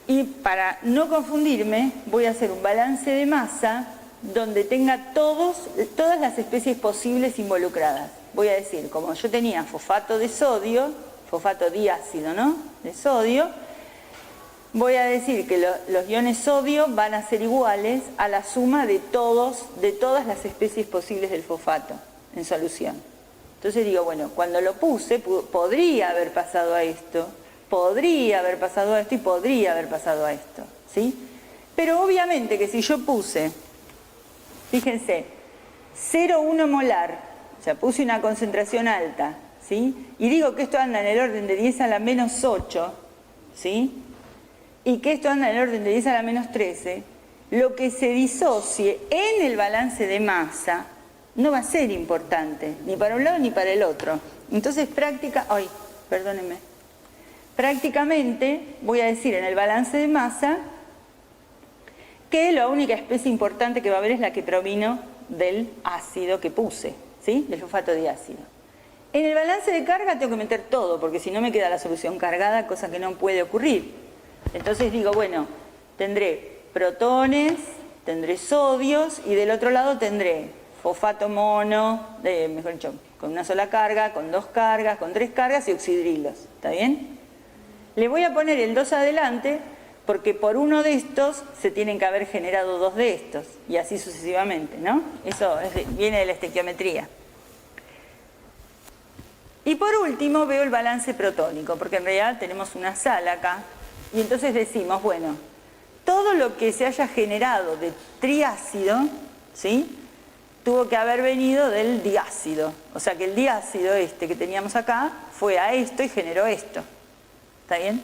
Y para no confundirme, voy a hacer un balance de masa donde tenga todas las especies posibles involucradas. Voy a decir, como yo tenía fosfato de sodio, fosfato diácido, ¿no?, de sodio, voy a decir que los iones sodio van a ser iguales a la suma de todas las especies posibles del fosfato en solución. Entonces digo, bueno, cuando lo puse, podría haber pasado a esto, podría haber pasado a esto y podría haber pasado a esto, ¿sí? Pero obviamente que si yo puse, fíjense, 0,1 molar, o sea, puse una concentración alta, ¿sí? Y digo que esto anda en el orden de 10 a la menos 8, ¿sí? Y que esto anda en el orden de 10 a la menos 13, lo que se disocie en el balance de masa no va a ser importante, ni para un lado ni para el otro. Entonces prácticamente voy a decir en el balance de masa que la única especie importante que va a haber es la que provino del ácido que puse, ¿sí?, del fosfato diácido. En el balance de carga tengo que meter todo, porque si no me queda la solución cargada, cosa que no puede ocurrir. Entonces digo, bueno, tendré protones, tendré sodios y del otro lado tendré fosfato mono, mejor dicho, con una sola carga, con 2 cargas, con 3 cargas y oxidrilos. ¿Está bien? Le voy a poner el 2 adelante porque por uno de estos se tienen que haber generado 2 de estos y así sucesivamente, ¿no? Eso viene de la estequiometría. Y por último veo el balance protónico, porque en realidad tenemos una sal acá. Y entonces decimos, bueno, todo lo que se haya generado de triácido, ¿sí?, tuvo que haber venido del diácido. O sea que el diácido que teníamos acá fue a esto y generó esto. ¿Está bien?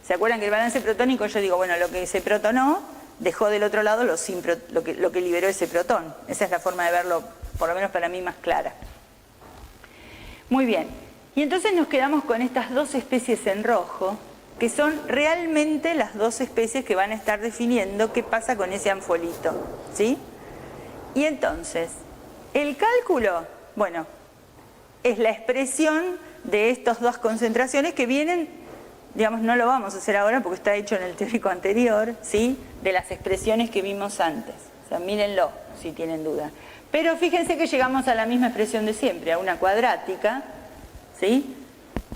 ¿Se acuerdan que el balance protónico yo digo, bueno, lo que se protonó dejó del otro lado lo que liberó ese protón? Esa es la forma de verlo, por lo menos para mí, más clara. Muy bien. Y entonces nos quedamos con estas 2 especies en rojo, que son realmente las 2 especies que van a estar definiendo qué pasa con ese anfolito, ¿sí? Y entonces, el cálculo, bueno, es la expresión de estas 2 concentraciones que vienen, digamos, no lo vamos a hacer ahora porque está hecho en el teórico anterior, ¿sí?, de las expresiones que vimos antes. O sea, mírenlo si tienen duda. Pero fíjense que llegamos a la misma expresión de siempre, a una cuadrática, ¿sí?,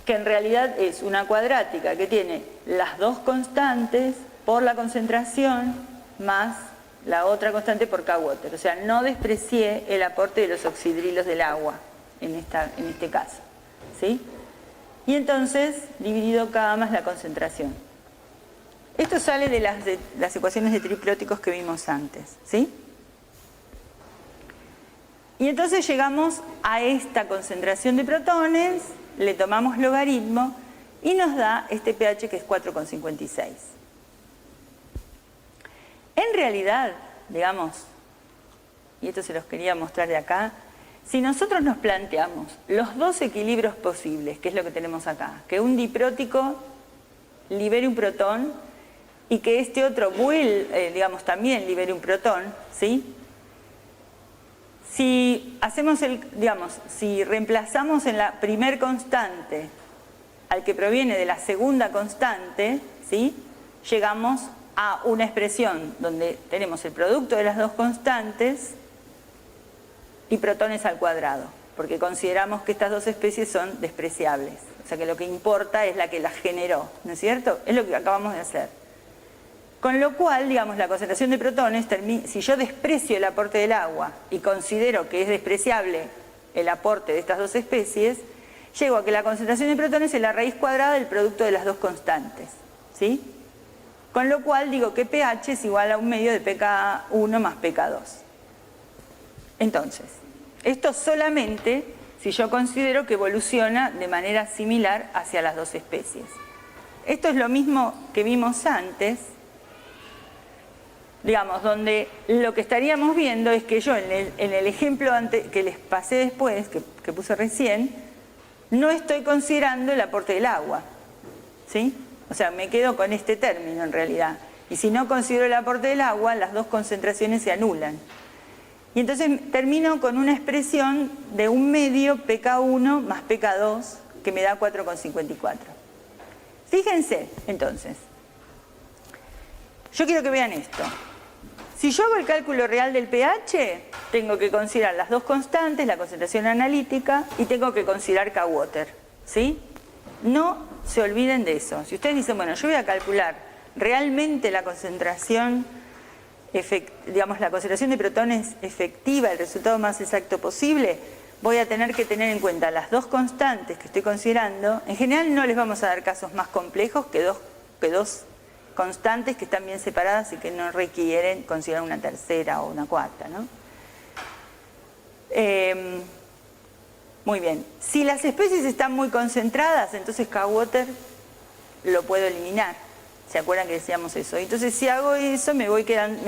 que en realidad es una cuadrática que tiene las 2 constantes por la concentración más la otra constante por K-water. O sea, no desprecié el aporte de los oxidrilos del agua en este caso, ¿sí? Y entonces, dividido K más la concentración. Esto sale de las ecuaciones de triplóticos que vimos antes, ¿sí? Y entonces llegamos a esta concentración de protones, le tomamos logaritmo y nos da este pH que es 4,56. En realidad, digamos, y esto se los quería mostrar de acá, si nosotros nos planteamos los 2 equilibrios posibles, que es lo que tenemos acá, que un diprótico libere un protón y que este otro digamos, también libere un protón, ¿sí? Si hacemos si reemplazamos en la primer constante al que proviene de la segunda constante, ¿sí?, llegamos a una expresión donde tenemos el producto de las 2 constantes y protones al cuadrado, porque consideramos que estas dos especies son despreciables. O sea que lo que importa es la que las generó, ¿no es cierto? Es lo que acabamos de hacer. Con lo cual, digamos, la concentración de protones, si yo desprecio el aporte del agua y considero que es despreciable el aporte de estas dos especies, llego a que la concentración de protones es la raíz cuadrada del producto de las dos constantes, ¿sí? Con lo cual digo que pH es igual a un medio de pK1 más pK2. Entonces, esto solamente si yo considero que evoluciona de manera similar hacia las dos especies. Esto es lo mismo que vimos antes, digamos, donde lo que estaríamos viendo es que yo en el ejemplo que les pasé después, que puse recién, no estoy considerando el aporte del agua, ¿sí? O sea, me quedo con este término en realidad. Y si no considero el aporte del agua, las dos concentraciones se anulan. Y entonces termino con una expresión de un medio pK1 más pK2 que me da 4,54. Fíjense, entonces, yo quiero que vean esto. Si yo hago el cálculo real del pH, tengo que considerar las dos constantes, la concentración analítica, y tengo que considerar K-Water, ¿sí? No se olviden de eso. Si ustedes dicen, bueno, yo voy a calcular realmente la concentración, digamos, la concentración de protones efectiva, el resultado más exacto posible, voy a tener que tener en cuenta las dos constantes que estoy considerando. En general no les vamos a dar casos más complejos que dos constantes que están bien separadas y que no requieren considerar una tercera o una cuarta, ¿no? Muy bien. Si las especies están muy concentradas, entonces K-Water lo puedo eliminar. ¿Se acuerdan que decíamos eso? Entonces, si hago eso, me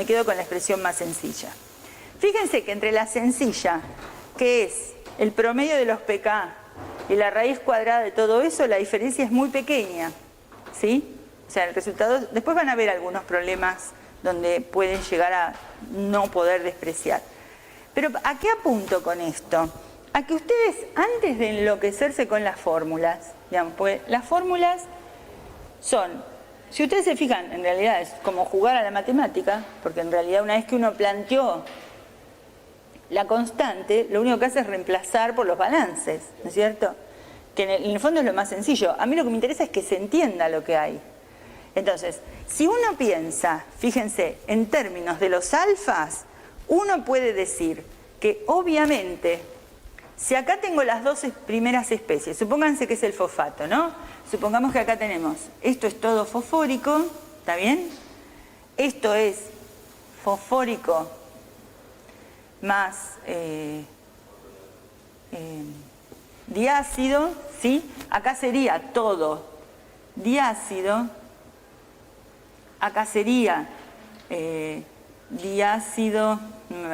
quedo con la expresión más sencilla. Fíjense que entre la sencilla, que es el promedio de los pK, y la raíz cuadrada de todo eso, la diferencia es muy pequeña, ¿sí? O sea, el resultado, después van a ver algunos problemas donde pueden llegar a no poder despreciar. Pero ¿a qué apunto con esto? A que ustedes, antes de enloquecerse con las fórmulas, digamos, pues las fórmulas son, si ustedes se fijan, en realidad es como jugar a la matemática, porque en realidad una vez que uno planteó la constante, lo único que hace es reemplazar por los balances, ¿no es cierto? Que en el fondo es lo más sencillo. A mí lo que me interesa es que se entienda lo que hay. Entonces, si uno piensa, fíjense, en términos de los alfas, uno puede decir que obviamente, si acá tengo las dos primeras especies, supónganse que es el fosfato, ¿no? Supongamos que acá tenemos, esto es todo fosfórico, ¿está bien? Esto es fosfórico más diácido, ¿sí? Acá sería todo diácido, acá sería diácido,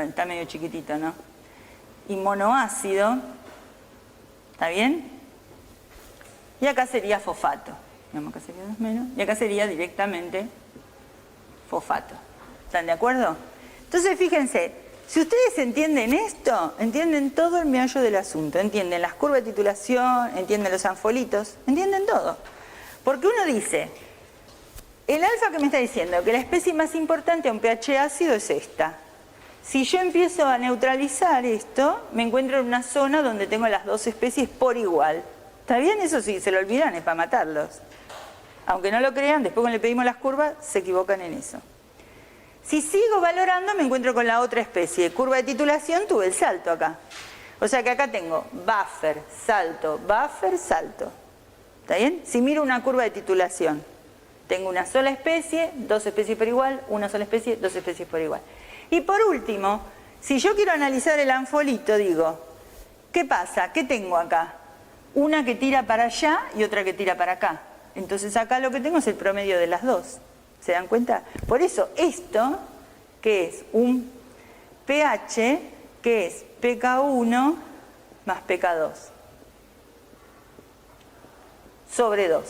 está medio chiquitito, ¿no? Y monoácido, ¿está bien? Y acá sería fosfato, digamos, acá sería 2 menos, y acá sería directamente fosfato. ¿Están de acuerdo? Entonces, fíjense, si ustedes entienden esto, entienden todo el meollo del asunto, entienden las curvas de titulación, entienden los anfolitos, entienden todo. Porque uno dice, el alfa que me está diciendo que la especie más importante a un pH ácido es esta. Si yo empiezo a neutralizar esto, me encuentro en una zona donde tengo las dos especies por igual. ¿Está bien? Eso sí, se lo olvidan, es para matarlos. Aunque no lo crean, después cuando le pedimos las curvas, se equivocan en eso. Si sigo valorando, me encuentro con la otra especie. Curva de titulación, tuve el salto acá. O sea que acá tengo buffer, salto, buffer, salto. ¿Está bien? Si miro una curva de titulación, tengo una sola especie, dos especies por igual, una sola especie, dos especies por igual. Y por último, si yo quiero analizar el anfolito, digo, ¿qué pasa? ¿Qué tengo acá? Una que tira para allá y otra que tira para acá. Entonces acá lo que tengo es el promedio de las dos. ¿Se dan cuenta? Por eso esto, que es un pH, que es pK1 más pK2 sobre 2.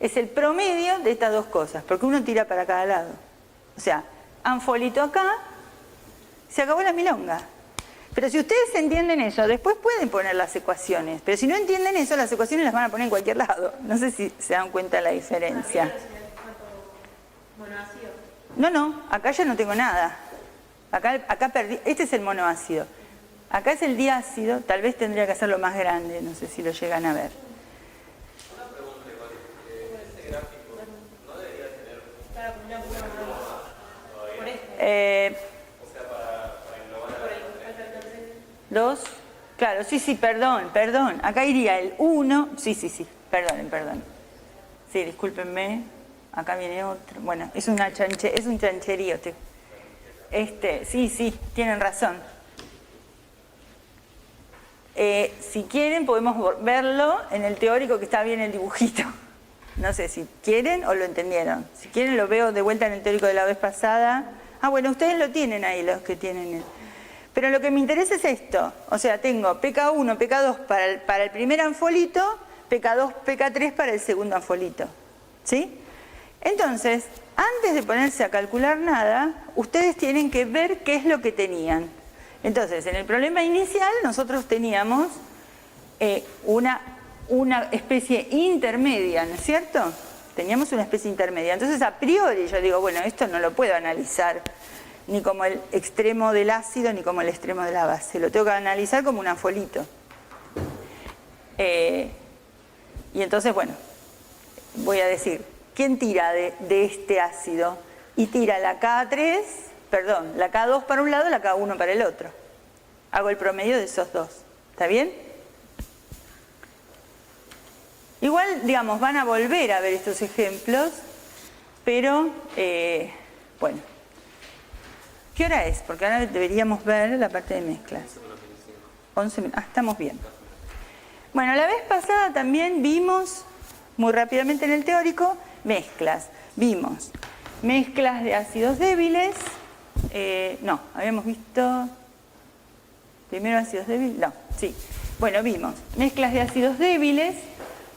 Es el promedio de estas dos cosas, porque uno tira para cada lado. O sea, anfolito acá, se acabó la milonga. Pero si ustedes entienden eso, después pueden poner las ecuaciones. Pero si no entienden eso, las ecuaciones las van a poner en cualquier lado. No sé si se dan cuenta de la diferencia. ¿Monoácido? No, acá ya no tengo nada. Acá perdí. Este es el monoácido. Acá es el diácido, tal vez tendría que hacerlo más grande, no sé si lo llegan a ver. Una pregunta igual, ese gráfico no debería tener o sea, para englobar a Dos, claro, sí, perdón, acá iría el 1, sí, perdonen. Sí, discúlpenme, acá viene otro, bueno, es un chancherío. Sí, tienen razón. Si quieren podemos verlo en el teórico que está bien el dibujito. No sé si quieren o lo entendieron. Si quieren lo veo de vuelta en el teórico de la vez pasada. Ah, bueno, ustedes lo tienen ahí, los que tienen. Pero lo que me interesa es esto. O sea, tengo PK1, PK2 para el primer anfolito, PK2, PK3 para el segundo anfolito. ¿Sí? Entonces, antes de ponerse a calcular nada, ustedes tienen que ver qué es lo que tenían. Entonces, en el problema inicial nosotros teníamos una especie intermedia, ¿no es cierto? Teníamos una especie intermedia. Entonces, a priori yo digo, bueno, esto no lo puedo analizar ni como el extremo del ácido ni como el extremo de la base. Lo tengo que analizar como un anfolito. Y entonces, bueno, voy a decir, ¿quién tira de este ácido? Y tira la K3, perdón, la K2 para un lado, la K1 para el otro. Hago el promedio de esos dos. ¿Está bien? Igual, digamos, van a volver a ver estos ejemplos, pero, bueno. ¿Qué hora es? Porque ahora deberíamos ver la parte de mezclas. 11 minutos. Ah, estamos bien. Bueno, la vez pasada también vimos, muy rápidamente en el teórico, mezclas. Vimos mezclas de ácidos débiles. No, habíamos visto... Primero ácidos débiles. No, sí. Bueno, vimos mezclas de ácidos débiles,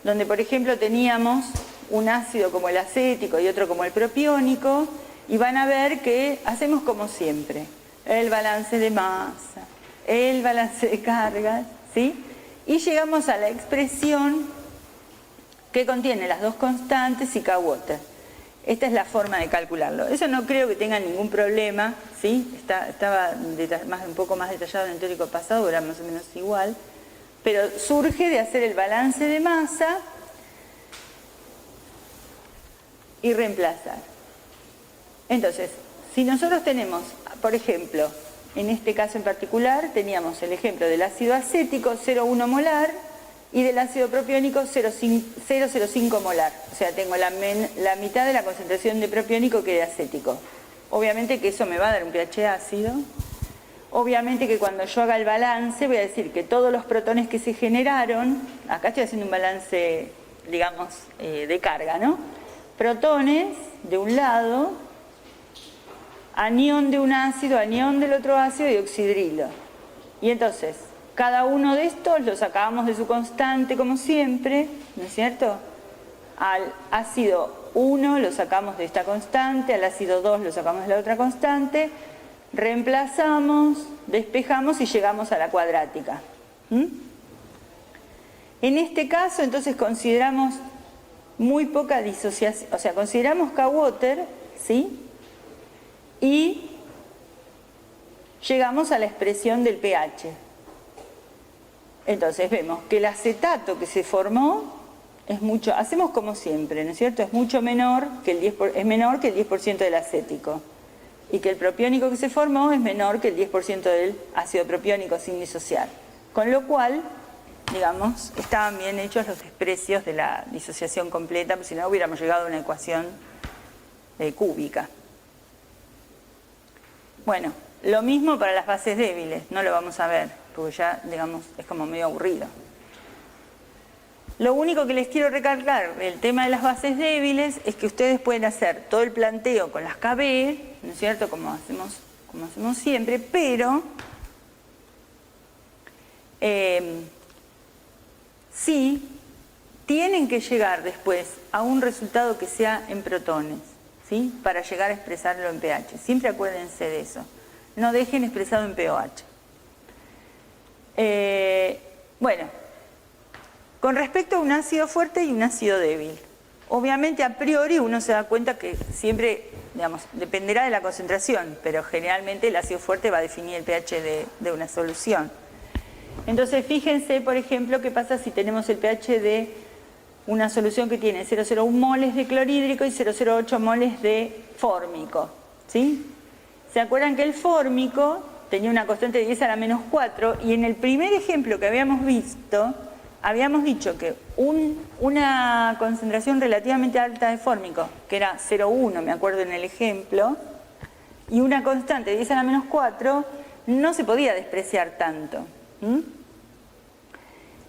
donde por ejemplo teníamos un ácido como el acético y otro como el propiónico, y van a ver que hacemos como siempre, el balance de masa, el balance de cargas, ¿sí? Y llegamos a la expresión que contiene las dos constantes y K-water. Esta es la forma de calcularlo. Eso no creo que tenga ningún problema, ¿sí? Estaba un poco más detallado en el teórico pasado, era más o menos igual, pero surge de hacer el balance de masa y reemplazar. Entonces, si nosotros tenemos, por ejemplo, en este caso en particular, teníamos el ejemplo del ácido acético 0,1 molar y del ácido propiónico 0,05 molar. O sea, tengo la mitad de la concentración de propiónico que de acético. Obviamente que eso me va a dar un pH ácido. Obviamente que cuando yo haga el balance voy a decir que todos los protones que se generaron, acá estoy haciendo un balance, digamos, de carga, ¿no? Protones de un lado, anión de un ácido, anión del otro ácido y oxidrilo. Y entonces, cada uno de estos lo sacábamos de su constante como siempre, ¿no es cierto? Al ácido 1 lo sacamos de esta constante, al ácido 2 lo sacamos de la otra constante, reemplazamos, despejamos y llegamos a la cuadrática. En este caso, entonces, consideramos muy poca disociación, o sea, consideramos K-water, ¿sí? Y llegamos a la expresión del pH. Entonces vemos que el acetato que se formó es mucho, hacemos como siempre, ¿no es cierto? Es mucho menor que el 10% del acético. Y que el propiónico que se formó es menor que el 10% del ácido propiónico sin disociar. Con lo cual, digamos, estaban bien hechos los desprecios de la disociación completa, porque si no hubiéramos llegado a una ecuación cúbica. Bueno, lo mismo para las bases débiles, no lo vamos a ver, porque ya, digamos, es como medio aburrido. Lo único que les quiero recalcar del tema de las bases débiles es que ustedes pueden hacer todo el planteo con las KB, ¿no es cierto?, como hacemos siempre, pero sí tienen que llegar después a un resultado que sea en protones, ¿sí?, para llegar a expresarlo en pH. Siempre acuérdense de eso. No dejen expresado en pOH. Bueno, con respecto a un ácido fuerte y un ácido débil. Obviamente, a priori, uno se da cuenta que siempre digamos, dependerá de la concentración, pero generalmente el ácido fuerte va a definir el pH de una solución. Entonces, fíjense, por ejemplo, qué pasa si tenemos el pH de una solución que tiene 0,01 moles de clorhídrico y 0,08 moles de fórmico, ¿sí? ¿Se acuerdan que el fórmico tenía una constante de 10 a la menos 4 y en el primer ejemplo que habíamos visto, habíamos dicho que una concentración relativamente alta de fórmico, que era 0,1, me acuerdo en el ejemplo, y una constante de 10 a la menos 4, no se podía despreciar tanto.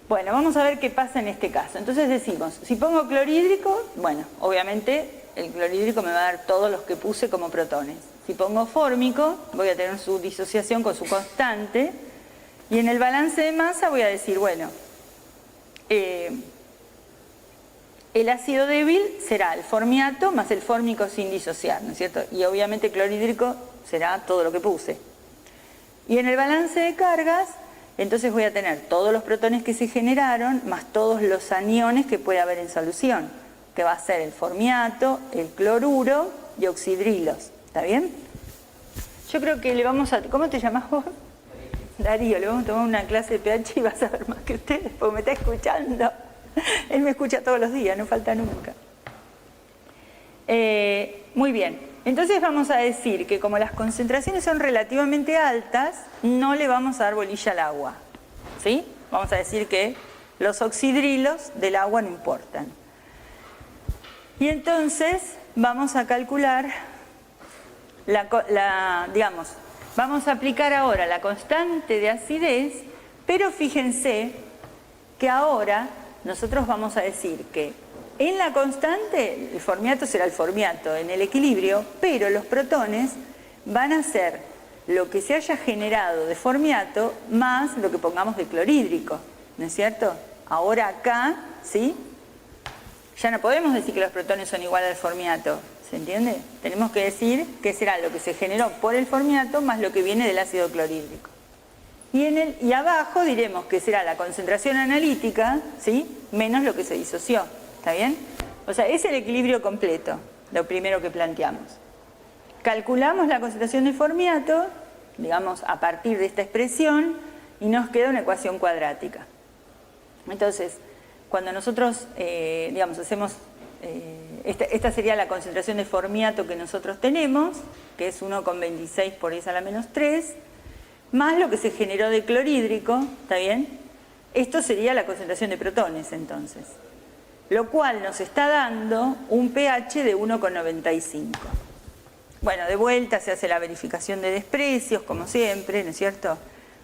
Bueno, vamos a ver qué pasa en este caso. Entonces decimos, si pongo clorhídrico, bueno, obviamente el clorhídrico me va a dar todos los que puse como protones. Si pongo fórmico, voy a tener su disociación con su constante, y en el balance de masa voy a decir, bueno, el ácido débil será el formiato más el fórmico sin disociar, ¿no es cierto? Y obviamente el clorhídrico será todo lo que puse. Y en el balance de cargas, entonces voy a tener todos los protones que se generaron, más todos los aniones que puede haber en solución, que va a ser el formiato, el cloruro y oxidrilos. ¿Está bien? Yo creo que le vamos a... ¿Cómo te llamas vos? Darío, le vamos a tomar una clase de pH y vas a ver más que ustedes, porque me está escuchando. Él me escucha todos los días, no falta nunca. Muy bien, entonces vamos a decir que como las concentraciones son relativamente altas, no le vamos a dar bolilla al agua, ¿sí? Vamos a decir que los oxidrilos del agua no importan. Y entonces vamos a calcular, digamos, vamos a aplicar ahora la constante de acidez, pero fíjense que ahora nosotros vamos a decir que en la constante el formiato será el formiato en el equilibrio, pero los protones van a ser lo que se haya generado de formiato más lo que pongamos de clorhídrico, ¿no es cierto? Ahora acá, ¿sí? Ya no podemos decir que los protones son iguales al formiato, ¿se entiende? Tenemos que decir que será lo que se generó por el formiato más lo que viene del ácido clorhídrico. Y abajo diremos que será la concentración analítica, ¿sí? Menos lo que se disoció, ¿está bien? O sea, es el equilibrio completo, lo primero que planteamos. Calculamos la concentración de formiato, digamos, a partir de esta expresión, y nos queda una ecuación cuadrática. Entonces, cuando nosotros, digamos, hacemos... esta sería la concentración de formiato que nosotros tenemos, que es 1,26 por 10 a la menos 3, más lo que se generó de clorhídrico, ¿está bien? Esto sería la concentración de protones, entonces. Lo cual nos está dando un pH de 1,95. Bueno, de vuelta se hace la verificación de desprecios, como siempre, ¿no es cierto?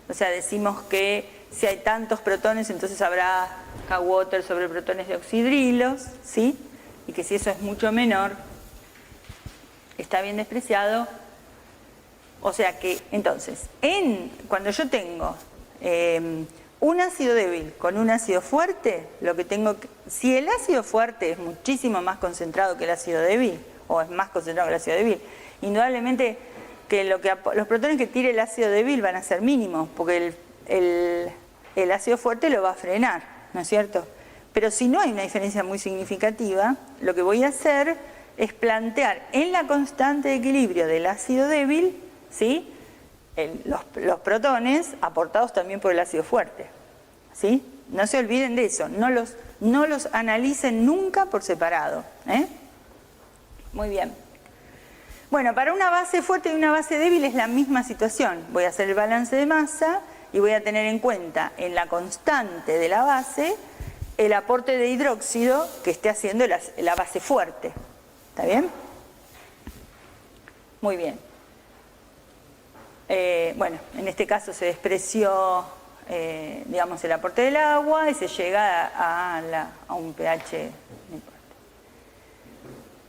O sea, decimos que si hay tantos protones, entonces habrá K-water sobre protones de oxidrilos, ¿sí? Y que si eso es mucho menor, está bien despreciado. O sea que, entonces, cuando yo tengo un ácido débil con un ácido fuerte, lo que tengo si el ácido fuerte es muchísimo más concentrado que el ácido débil, o es más concentrado que el ácido débil, indudablemente que los protones que tire el ácido débil van a ser mínimos, porque el ácido fuerte lo va a frenar, ¿no es cierto? Pero si no hay una diferencia muy significativa, lo que voy a hacer es plantear en la constante de equilibrio del ácido débil, ¿sí? Los protones aportados también por el ácido fuerte, ¿sí? No se olviden de eso, no los analicen nunca por separado, ¿eh? Muy bien. Bueno, para una base fuerte y una base débil es la misma situación. Voy a hacer el balance de masa y voy a tener en cuenta en la constante de la base el aporte de hidróxido que esté haciendo la base fuerte. ¿Está bien? Muy bien. Bueno, en este caso se despreció, digamos, el aporte del agua y se llega a un pH.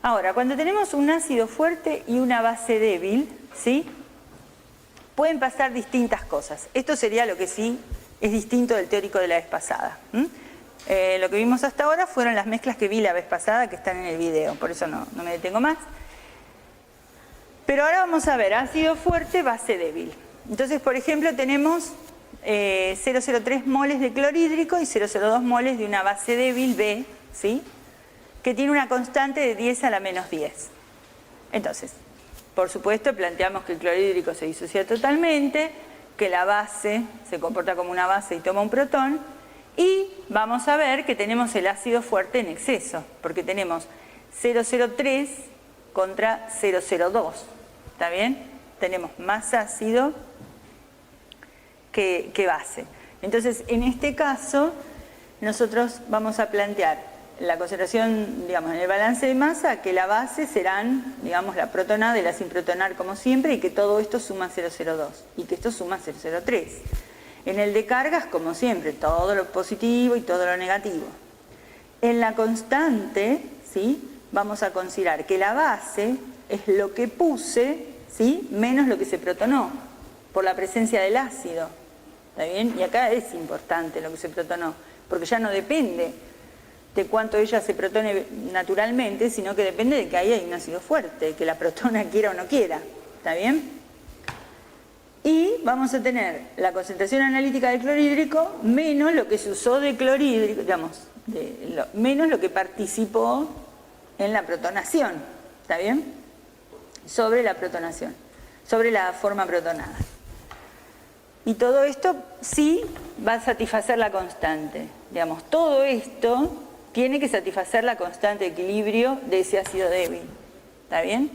Ahora, cuando tenemos un ácido fuerte y una base débil, ¿sí? Pueden pasar distintas cosas. Esto sería lo que sí es distinto del teórico de la vez pasada. Lo que vimos hasta ahora fueron las mezclas que vi la vez pasada, que están en el video, por eso no me detengo más. Pero ahora vamos a ver ácido fuerte, base débil. Entonces, por ejemplo, tenemos 0,03 moles de clorhídrico y 0,02 moles de una base débil B, ¿sí? Que tiene una constante de 10 a la menos 10. Entonces, por supuesto, planteamos que el clorhídrico se disocia totalmente, que la base se comporta como una base y toma un protón, y vamos a ver que tenemos el ácido fuerte en exceso, porque tenemos 0,03 contra 0,02, ¿está bien? Tenemos más ácido que base. Entonces, en este caso, nosotros vamos a plantear la concentración, digamos, en el balance de masa, que la base serán, digamos, la protonada y la sin protonar como siempre, y que todo esto suma 0,02, y que esto suma 0,03. En el de cargas, como siempre, todo lo positivo y todo lo negativo. En la constante, ¿sí?, vamos a considerar que la base es lo que puse, ¿sí?, menos lo que se protonó, por la presencia del ácido. ¿Está bien? Y acá es importante lo que se protonó, porque ya no depende de cuánto ella se protone naturalmente, sino que depende de que ahí hay un ácido fuerte, que la protona quiera o no quiera. ¿Está bien? Y vamos a tener la concentración analítica del clorhídrico menos lo que se usó de clorhídrico, digamos, menos lo que participó en la protonación. ¿Está bien? Sobre la protonación, sobre la forma protonada. Y todo esto sí va a satisfacer la constante. Digamos, todo esto tiene que satisfacer la constante de equilibrio de ese ácido débil. ¿Está bien?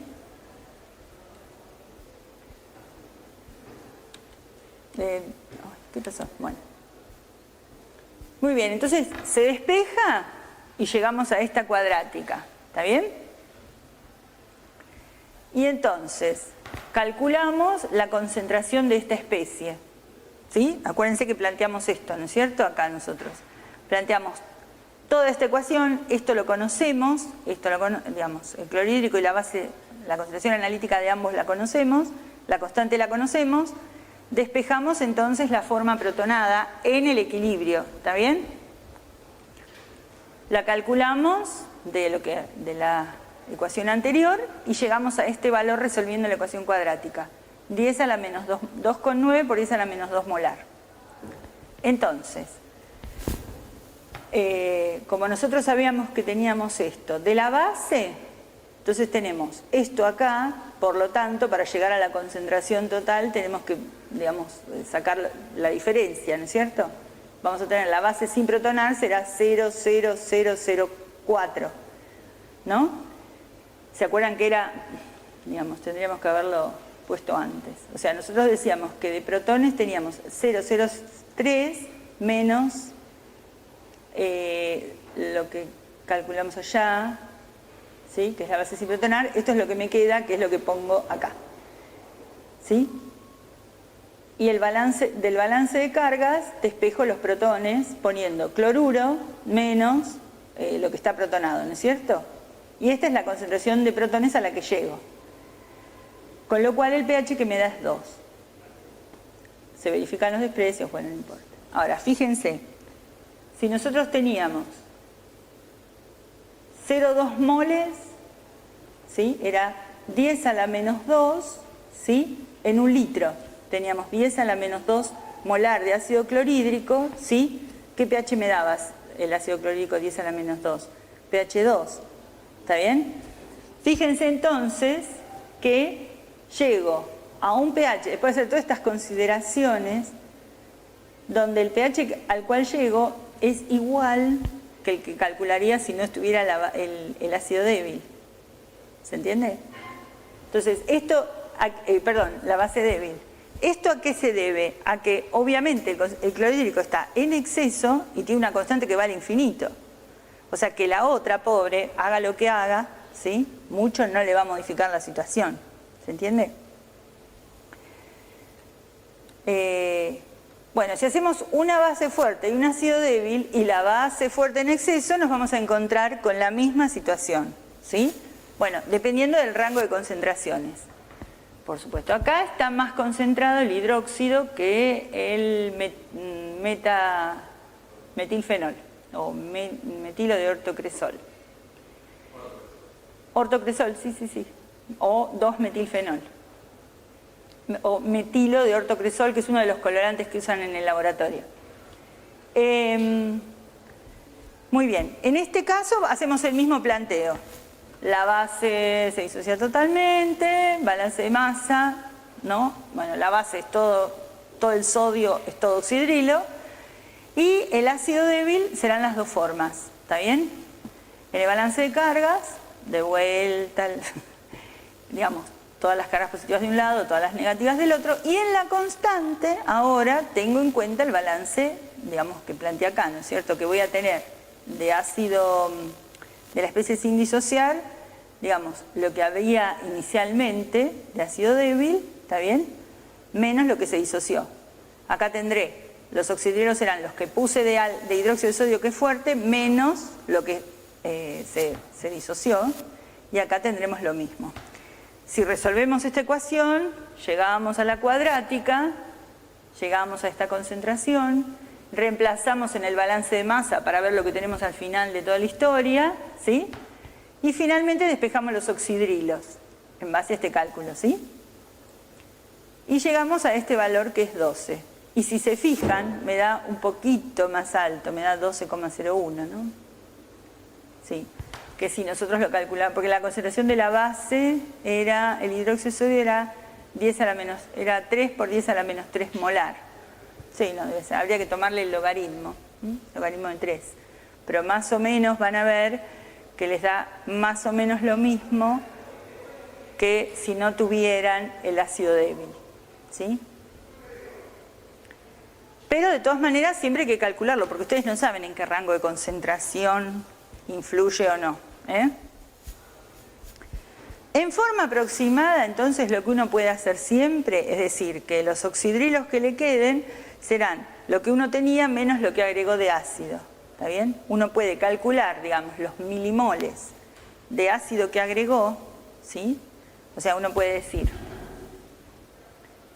¿Qué pasó? Bueno. Muy bien, entonces se despeja y llegamos a esta cuadrática. ¿Está bien? Y entonces calculamos la concentración de esta especie. ¿Sí? Acuérdense que planteamos esto, ¿no es cierto? Acá nosotros planteamos toda esta ecuación, esto lo conocemos, digamos, el clorhídrico y la base, la concentración analítica de ambos la conocemos, la constante la conocemos, despejamos entonces la forma protonada en el equilibrio, ¿está bien? La calculamos de la ecuación anterior y llegamos a este valor resolviendo la ecuación cuadrática. 10 a la menos 2,9 por 10 a la menos 2 molar. Entonces, como nosotros sabíamos que teníamos esto de la base, entonces tenemos esto acá, por lo tanto, para llegar a la concentración total tenemos que, digamos, sacar la diferencia, ¿no es cierto? Vamos a tener la base sin protonar, será 0,0004, ¿no? ¿Se acuerdan que era, digamos, tendríamos que haberlo puesto antes? O sea, nosotros decíamos que de protones teníamos 0,03 menos lo que calculamos allá, ¿sí?, que es la base sin protonar. Esto es lo que me queda, que es lo que pongo acá, ¿sí? Y del balance de cargas despejo los protones poniendo cloruro menos lo que está protonado, ¿no es cierto? Y esta es la concentración de protones a la que llego. Con lo cual el pH que me da es 2. Se verifican los desprecios, bueno, no importa. Ahora, fíjense, si nosotros teníamos 0,2 moles, ¿sí?, era 10 a la menos 2, ¿sí?, en un litro. Teníamos 10 a la menos 2 molar de ácido clorhídrico, ¿sí? ¿Qué pH me dabas el ácido clorhídrico 10 a la menos 2? pH 2. ¿Está bien? Fíjense entonces que llego a un pH, después de hacer todas estas consideraciones, donde el pH al cual llego es igual que el que calcularía si no estuviera el ácido débil. ¿Se entiende? Entonces, esto, la base débil. ¿Esto a qué se debe? A que obviamente el clorhídrico está en exceso y tiene una constante que va al infinito. O sea que la otra, pobre, haga lo que haga, ¿sí?, mucho no le va a modificar la situación. ¿Se entiende? Bueno, si hacemos una base fuerte y un ácido débil y la base fuerte en exceso, nos vamos a encontrar con la misma situación, ¿sí? Bueno, dependiendo del rango de concentraciones. Por supuesto, acá está más concentrado el hidróxido que el metilfenol o metilo de ortocresol. Ortocresol, sí. O 2-metilfenol. O metilo de ortocresol, que es uno de los colorantes que usan en el laboratorio. Muy bien, en este caso hacemos el mismo planteo. la base se disocia totalmente, balance de masa, ¿no? Bueno, la base es todo el sodio es todo oxidrilo, y el ácido débil serán las dos formas, ¿está bien? En el balance de cargas, de vuelta, digamos, todas las cargas positivas de un lado, todas las negativas del otro, y en la constante, ahora tengo en cuenta el balance, digamos, que plantea acá, ¿no es cierto? Que voy a tener de ácido, de la especie sin disociar, digamos, lo que había inicialmente de ácido débil, ¿está bien? Menos lo que se disoció. Acá tendré, los oxidrilos serán los que puse de hidróxido de sodio, que es fuerte, menos lo que se disoció, y acá tendremos lo mismo. Si resolvemos esta ecuación, llegamos a la cuadrática, llegamos a esta concentración, reemplazamos en el balance de masa para ver lo que tenemos al final de toda la historia, ¿sí? Y finalmente despejamos los oxidrilos en base a este cálculo, ¿sí? Y llegamos a este valor que es 12. Y si se fijan, me da un poquito más alto, me da 12,01, ¿no? Sí, que si nosotros lo calculamos, porque la concentración de la base era, el hidróxido de sodio era 3 por 10 a la menos 3 molar. Sí, no debe ser, habría que tomarle el logaritmo, logaritmo de 3. Pero más o menos van a ver que les da más o menos lo mismo que si no tuvieran el ácido débil, ¿sí? Pero de todas maneras siempre hay que calcularlo, porque ustedes no saben en qué rango de concentración influye o no, ¿eh? En forma aproximada, entonces, lo que uno puede hacer siempre es decir que los oxidrilos que le queden serán lo que uno tenía menos lo que agregó de ácido, ¿está bien? Uno puede calcular, digamos, los milimoles de ácido que agregó, ¿sí? O sea, uno puede decir,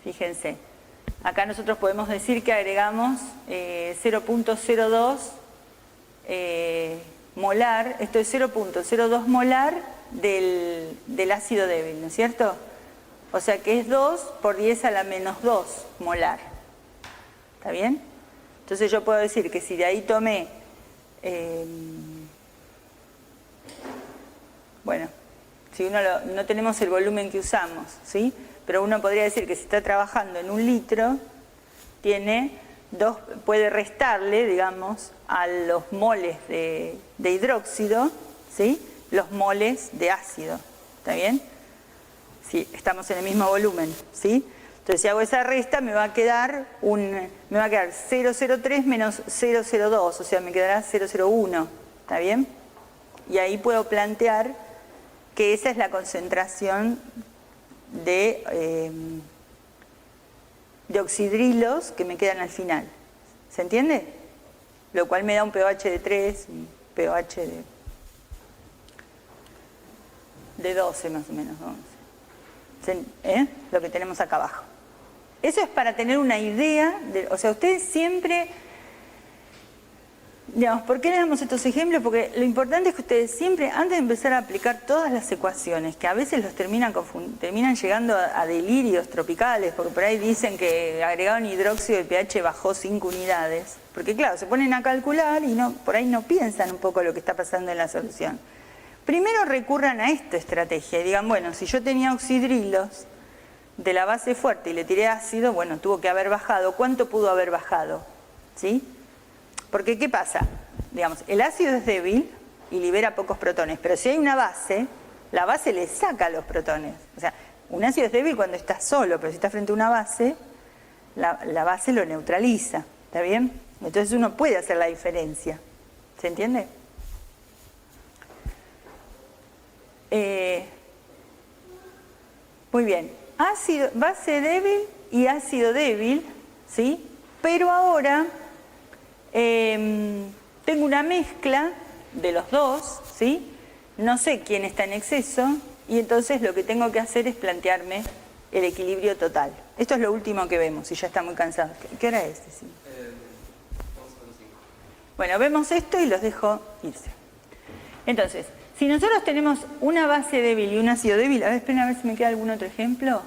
fíjense, acá nosotros podemos decir que agregamos 0.02 molar, esto es 0.02 molar del ácido débil, ¿no es cierto? O sea que es 2 por 10 a la menos 2 molar. ¿Está bien? Entonces yo puedo decir que si de ahí tomé, bueno, si uno no tenemos el volumen que usamos, ¿sí? Pero uno podría decir que si está trabajando en 1 litro, puede restarle, digamos, a los moles de hidróxido, ¿sí? Los moles de ácido, ¿está bien? Si estamos en el mismo volumen, ¿sí? Entonces si hago esa resta me va a quedar 0,03 menos 0,02, o sea, me quedará 0,01, ¿está bien? Y ahí puedo plantear que esa es la concentración de oxidrilos que me quedan al final. ¿Se entiende? Lo cual me da un pH de 3, un pH de 12 más o menos, 11. Lo que tenemos acá abajo. Eso es para tener una idea, o sea, ustedes siempre, digamos, ¿por qué les damos estos ejemplos? Porque lo importante es que ustedes siempre, antes de empezar a aplicar todas las ecuaciones, que a veces los terminan llegando a delirios tropicales, porque por ahí dicen que agregaron hidróxido y el pH bajó 5 unidades, porque claro, se ponen a calcular y por ahí no piensan un poco lo que está pasando en la solución. Primero recurran a esta estrategia y digan, bueno, si yo tenía oxidrilos de la base fuerte y le tiré ácido, bueno, tuvo que haber bajado. ¿Cuánto pudo haber bajado? ¿Sí? Porque, ¿qué pasa? Digamos, el ácido es débil y libera pocos protones, pero si hay una base, la base le saca los protones. O sea, un ácido es débil cuando está solo, pero si está frente a una base, la base lo neutraliza. ¿Está bien? Entonces uno puede hacer la diferencia. ¿Se entiende? Muy bien, base débil y ácido débil, ¿sí? Pero ahora tengo una mezcla de los dos, ¿sí? No sé quién está en exceso y entonces lo que tengo que hacer es plantearme el equilibrio total. Esto es lo último que vemos y ya está muy cansado. ¿Qué hora es? Sí. Bueno, vemos esto y los dejo irse. Entonces, si nosotros tenemos una base débil y un ácido débil, a ver, esperen a ver si me queda algún otro ejemplo.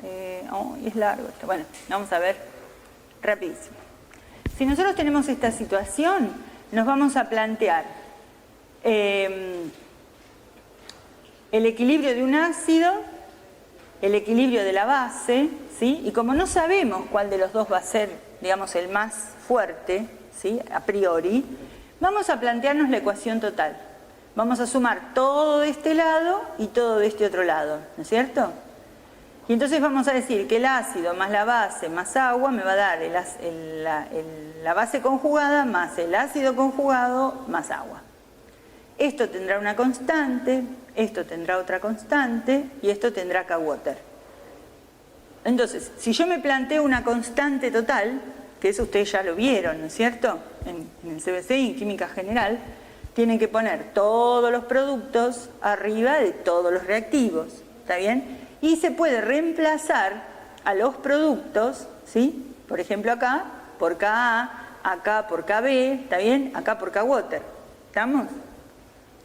Es largo esto. Bueno, vamos a ver rapidísimo. Si nosotros tenemos esta situación, nos vamos a plantear el equilibrio de un ácido, el equilibrio de la base, ¿sí? Y como no sabemos cuál de los dos va a ser, digamos, el más fuerte, ¿sí? A priori, vamos a plantearnos la ecuación total. Vamos a sumar todo de este lado y todo de este otro lado, ¿no es cierto? Y entonces vamos a decir que el ácido más la base más agua me va a dar la base conjugada más el ácido conjugado más agua. Esto tendrá una constante, esto tendrá otra constante y esto tendrá K-Water. Entonces, si yo me planteo una constante total, que eso ustedes ya lo vieron, ¿no es cierto? En el CBC y en química general, tienen que poner todos los productos arriba de todos los reactivos, ¿está bien? Y se puede reemplazar a los productos, ¿sí? Por ejemplo acá por Ka, acá por Kb, ¿está bien? Acá por K-Water, ¿estamos?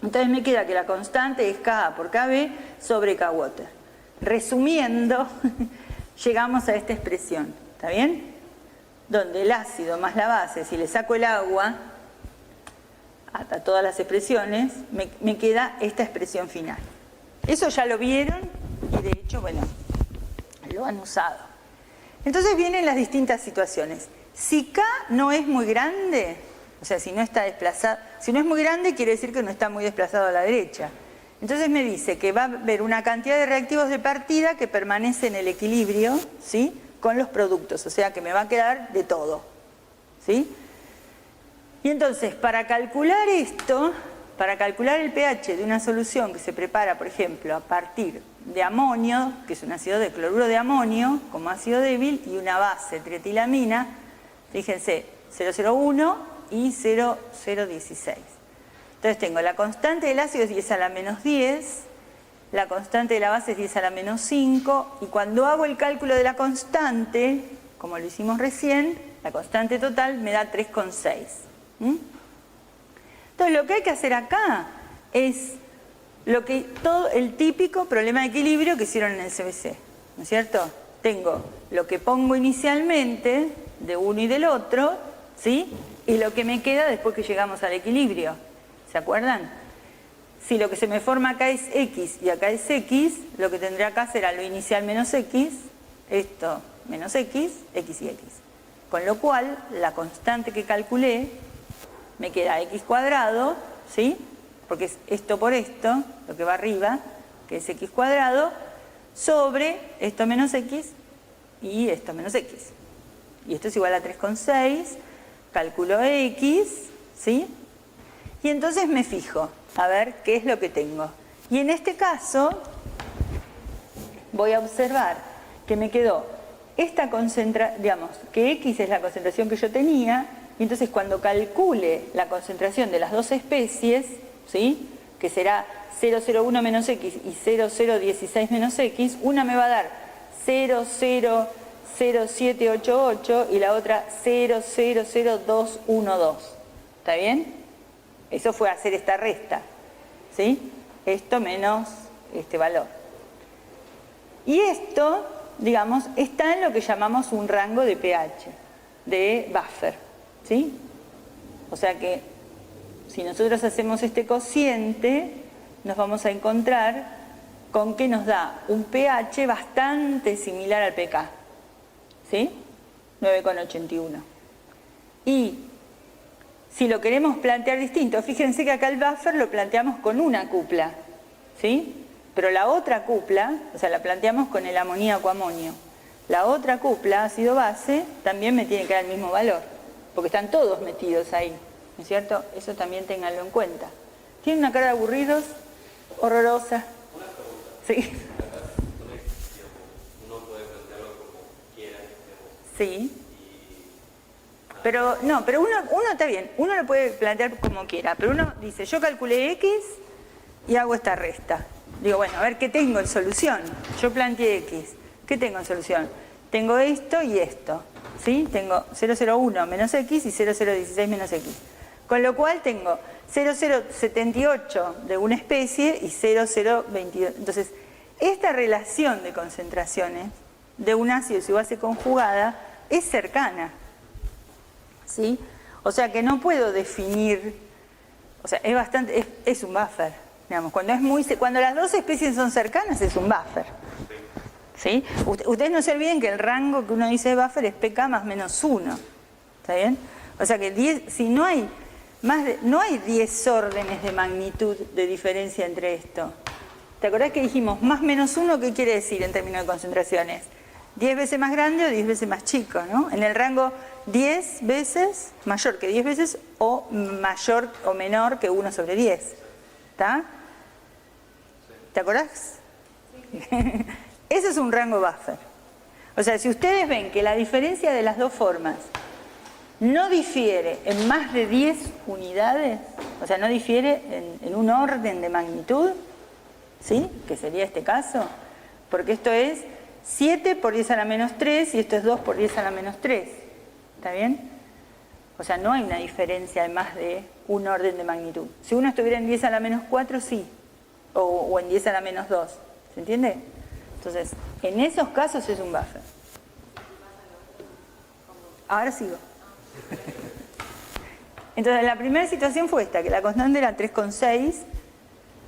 Entonces me queda que la constante es Ka por Kb sobre K-Water. Resumiendo, llegamos a esta expresión, ¿está bien? Donde el ácido más la base, si le saco el agua a todas las expresiones, me queda esta expresión final. Eso ya lo vieron y de hecho, bueno, lo han usado. Entonces vienen las distintas situaciones. Si K no es muy grande, o sea, si no está desplazado, si no es muy grande quiere decir que no está muy desplazado a la derecha. Entonces me dice que va a haber una cantidad de reactivos de partida que permanece en el equilibrio, ¿sí? Con los productos, o sea que me va a quedar de todo, ¿sí? Y entonces, para calcular esto, para calcular el pH de una solución que se prepara, por ejemplo, a partir de amonio, que es un ácido de cloruro de amonio, como ácido débil, y una base trietilamina, fíjense, 0,01 y 0,016. Entonces tengo la constante del ácido es 10 a la menos 10, la constante de la base es 10 a la menos 5, y cuando hago el cálculo de la constante, como lo hicimos recién, la constante total me da 3,6. Entonces lo que hay que hacer acá es todo el típico problema de equilibrio que hicieron en el CBC, ¿no es cierto? Tengo lo que pongo inicialmente de uno y del otro, ¿sí? Y lo que me queda después que llegamos al equilibrio, ¿se acuerdan? Si lo que se me forma acá es X y acá es X, lo que tendré acá será lo inicial menos X, esto menos X, X y X. Con lo cual, la constante que calculé me queda X cuadrado, ¿sí? Porque es esto por esto, lo que va arriba, que es X cuadrado, sobre esto menos X y esto menos X. Y esto es igual a 3,6, calculo X, ¿sí? Y entonces me fijo a ver qué es lo que tengo. Y en este caso voy a observar que me quedó esta concentración, digamos, que X es la concentración que yo tenía, y entonces cuando calcule la concentración de las dos especies, ¿sí? Que será 0,01 menos X y 0,016 menos X, una me va a dar 0,00788 y la otra 0,00212. ¿Está bien? Eso fue hacer esta resta, ¿sí? Esto menos este valor. Y esto, digamos, está en lo que llamamos un rango de pH, de buffer, ¿sí? O sea que si nosotros hacemos este cociente, nos vamos a encontrar con que nos da un pH bastante similar al pK, ¿sí? 9,81. Y si lo queremos plantear distinto, fíjense que acá el buffer lo planteamos con una cupla, ¿sí? Pero la otra cupla, o sea, la planteamos con el amoníaco-amonio. La otra cupla, ácido-base, también me tiene que dar el mismo valor, porque están todos metidos ahí, ¿no es cierto? Eso también ténganlo en cuenta. ¿Tienen una cara de aburridos? Horrorosa. Una pregunta. Sí. Uno puede plantearlo como quiera. Sí. Pero no, pero uno está bien, uno lo puede plantear como quiera, pero uno dice, yo calculé X y hago esta resta. Digo, bueno, a ver, ¿qué tengo en solución? Yo planteé X, ¿qué tengo en solución? Tengo esto y esto, ¿sí? Tengo 0,01 menos X y 0,016 menos X. Con lo cual tengo 0,078 de una especie y 0,022. Entonces, esta relación de concentraciones de un ácido y su base conjugada es cercana, ¿sí? O sea que no puedo definir, o sea, es un buffer, Digamos, cuando las dos especies son cercanas es un buffer. ¿Sí? Ustedes no se olviden que el rango que uno dice de buffer es pK más menos 1. ¿Está bien? O sea que si no hay no hay 10 órdenes de magnitud de diferencia entre esto. ¿Te acordás que dijimos más menos 1? ¿Qué quiere decir en términos de concentraciones? 10 veces más grande o 10 veces más chico, ¿no? En el rango 10 veces mayor que 10 veces o mayor o menor que 1 sobre 10. ¿Está? ¿Te acordás? Ese es un rango buffer. O sea, si ustedes ven que la diferencia de las dos formas no difiere en más de 10 unidades, o sea, no difiere en un orden de magnitud, ¿sí? Que sería este caso, porque esto es 7 por 10 a la menos 3 y esto es 2 por 10 a la menos 3. ¿Está bien? O sea, no hay una diferencia de más de un orden de magnitud. Si uno estuviera en 10 a la menos 4, sí. O en 10 a la menos 2. ¿Se entiende? Entonces, en esos casos es un buffer. Ahora sigo. Entonces, la primera situación fue esta, que la constante era 3,6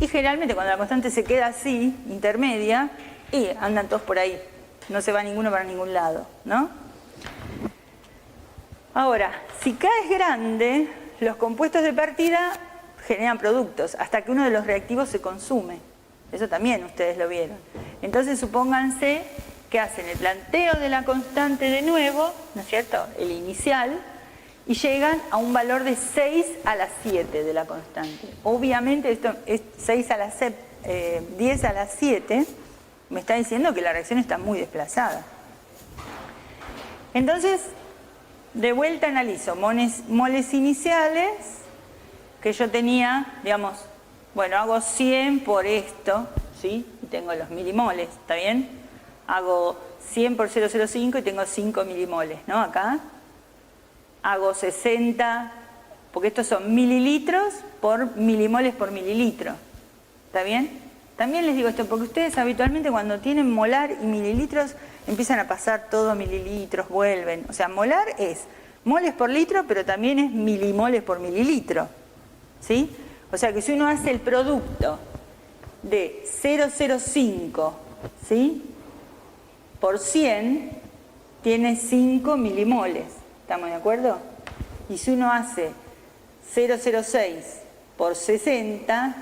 y generalmente cuando la constante se queda así, intermedia, y andan todos por ahí. No se va ninguno para ningún lado, ¿no? Ahora, si K es grande, los compuestos de partida generan productos hasta que uno de los reactivos se consume. Eso también ustedes lo vieron. Entonces supónganse que hacen el planteo de la constante de nuevo, ¿no es cierto?, el inicial, y llegan a un valor de 6 a la 7 de la constante. Obviamente esto es 10 a la 7, me está diciendo que la reacción está muy desplazada. Entonces, de vuelta analizo moles iniciales, que yo tenía, digamos, bueno, hago 100 por esto, ¿sí? Y tengo los milimoles, ¿está bien? Hago 100 por 0,05 y tengo 5 milimoles, ¿no? Acá. Hago 60, porque estos son mililitros por milimoles por mililitro, ¿está bien? También les digo esto, porque ustedes habitualmente cuando tienen molar y mililitros empiezan a pasar todo a mililitros, vuelven. O sea, molar es moles por litro, pero también es milimoles por mililitro, ¿sí? O sea que si uno hace el producto de 0,05, ¿sí?, por 100, tiene 5 milimoles. ¿Estamos de acuerdo? Y si uno hace 0,06 por 60,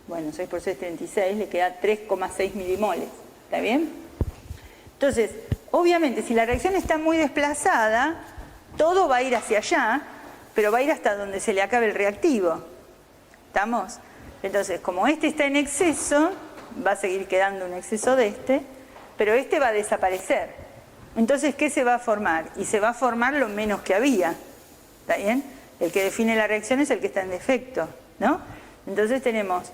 bueno, 6 por 6 es 36, le queda 3,6 milimoles. ¿Está bien? Entonces, obviamente, si la reacción está muy desplazada, todo va a ir hacia allá, pero va a ir hasta donde se le acabe el reactivo. ¿Estamos? Entonces, como este está en exceso, va a seguir quedando un exceso de este, pero este va a desaparecer. Entonces, ¿qué se va a formar? Y se va a formar lo menos que había. ¿Está bien? El que define la reacción es el que está en defecto, ¿no? Entonces tenemos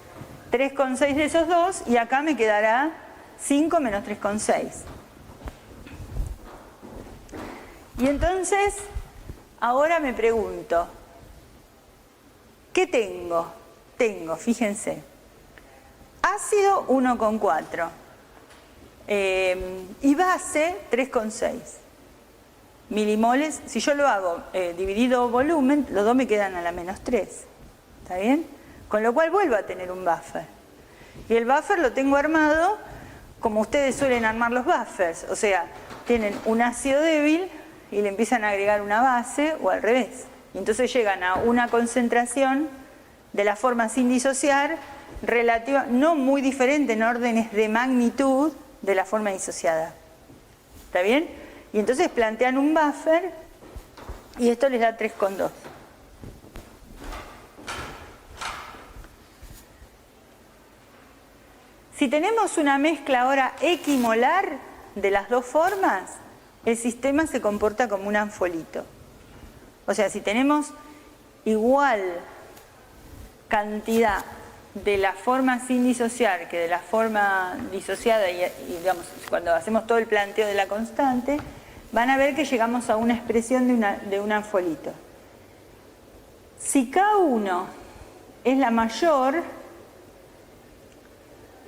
3,6 de esos dos y acá me quedará 5 menos 3,6. Y entonces, ahora me pregunto, ¿qué tengo? Tengo, fíjense, ácido 1,4 y base 3,6 milimoles. Si yo lo hago dividido volumen, los dos me quedan a la menos 3. ¿Está bien? Con lo cual vuelvo a tener un buffer. Y el buffer lo tengo armado como ustedes suelen armar los buffers. O sea, tienen un ácido débil y le empiezan a agregar una base o al revés. Y entonces llegan a una concentración de la forma sin disociar relativa, no muy diferente en órdenes de magnitud de la forma disociada. ¿Está bien? Y entonces plantean un buffer y esto les da 3,2. Si tenemos una mezcla ahora equimolar de las dos formas, el sistema se comporta como un anfolito. O sea, si tenemos igual cantidad de la forma sin disociar que de la forma disociada y digamos, cuando hacemos todo el planteo de la constante, van a ver que llegamos a una expresión de un anfolito. Si K1 es la mayor,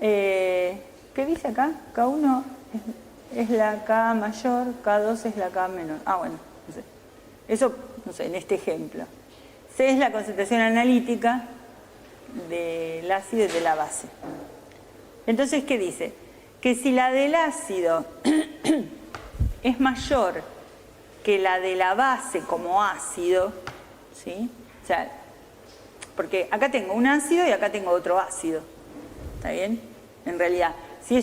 ¿qué dice acá? K1 es la K mayor, K2 es la K menor. Ah, bueno, no sé. Eso, no sé, en este ejemplo. C es la concentración analítica, del ácido y de la base. Entonces, ¿qué dice? Que si la del ácido es mayor que la de la base como ácido, ¿sí? O sea, porque acá tengo un ácido y acá tengo otro ácido, ¿está bien? En realidad, si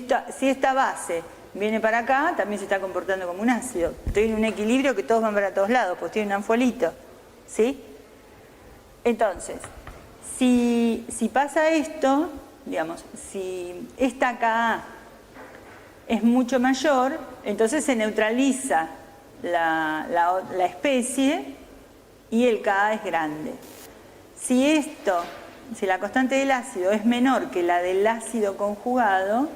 esta base viene para acá, también se está comportando como un ácido. Estoy en un equilibrio que todos van para todos lados, pues tiene un anfuolito, ¿sí? Entonces, si pasa esto, digamos, si esta Ka es mucho mayor, entonces se neutraliza la especie y el Ka es grande. Si la constante del ácido es menor que la del ácido conjugado,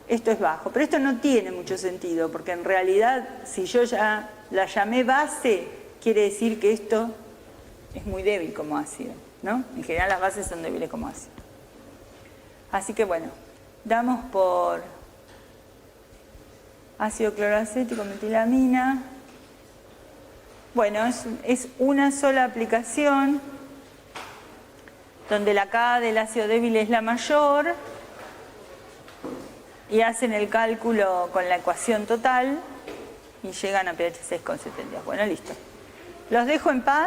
esto es bajo. Pero esto no tiene mucho sentido, porque en realidad, si yo ya la llamé base, quiere decir que esto es muy débil como ácido, ¿no? En general las bases son débiles como ácido. Así que bueno, damos por ácido cloroacético, metilamina. Bueno, es una sola aplicación donde la Ka del ácido débil es la mayor y hacen el cálculo con la ecuación total y llegan a pH 6,72. Bueno, listo. Los dejo en paz.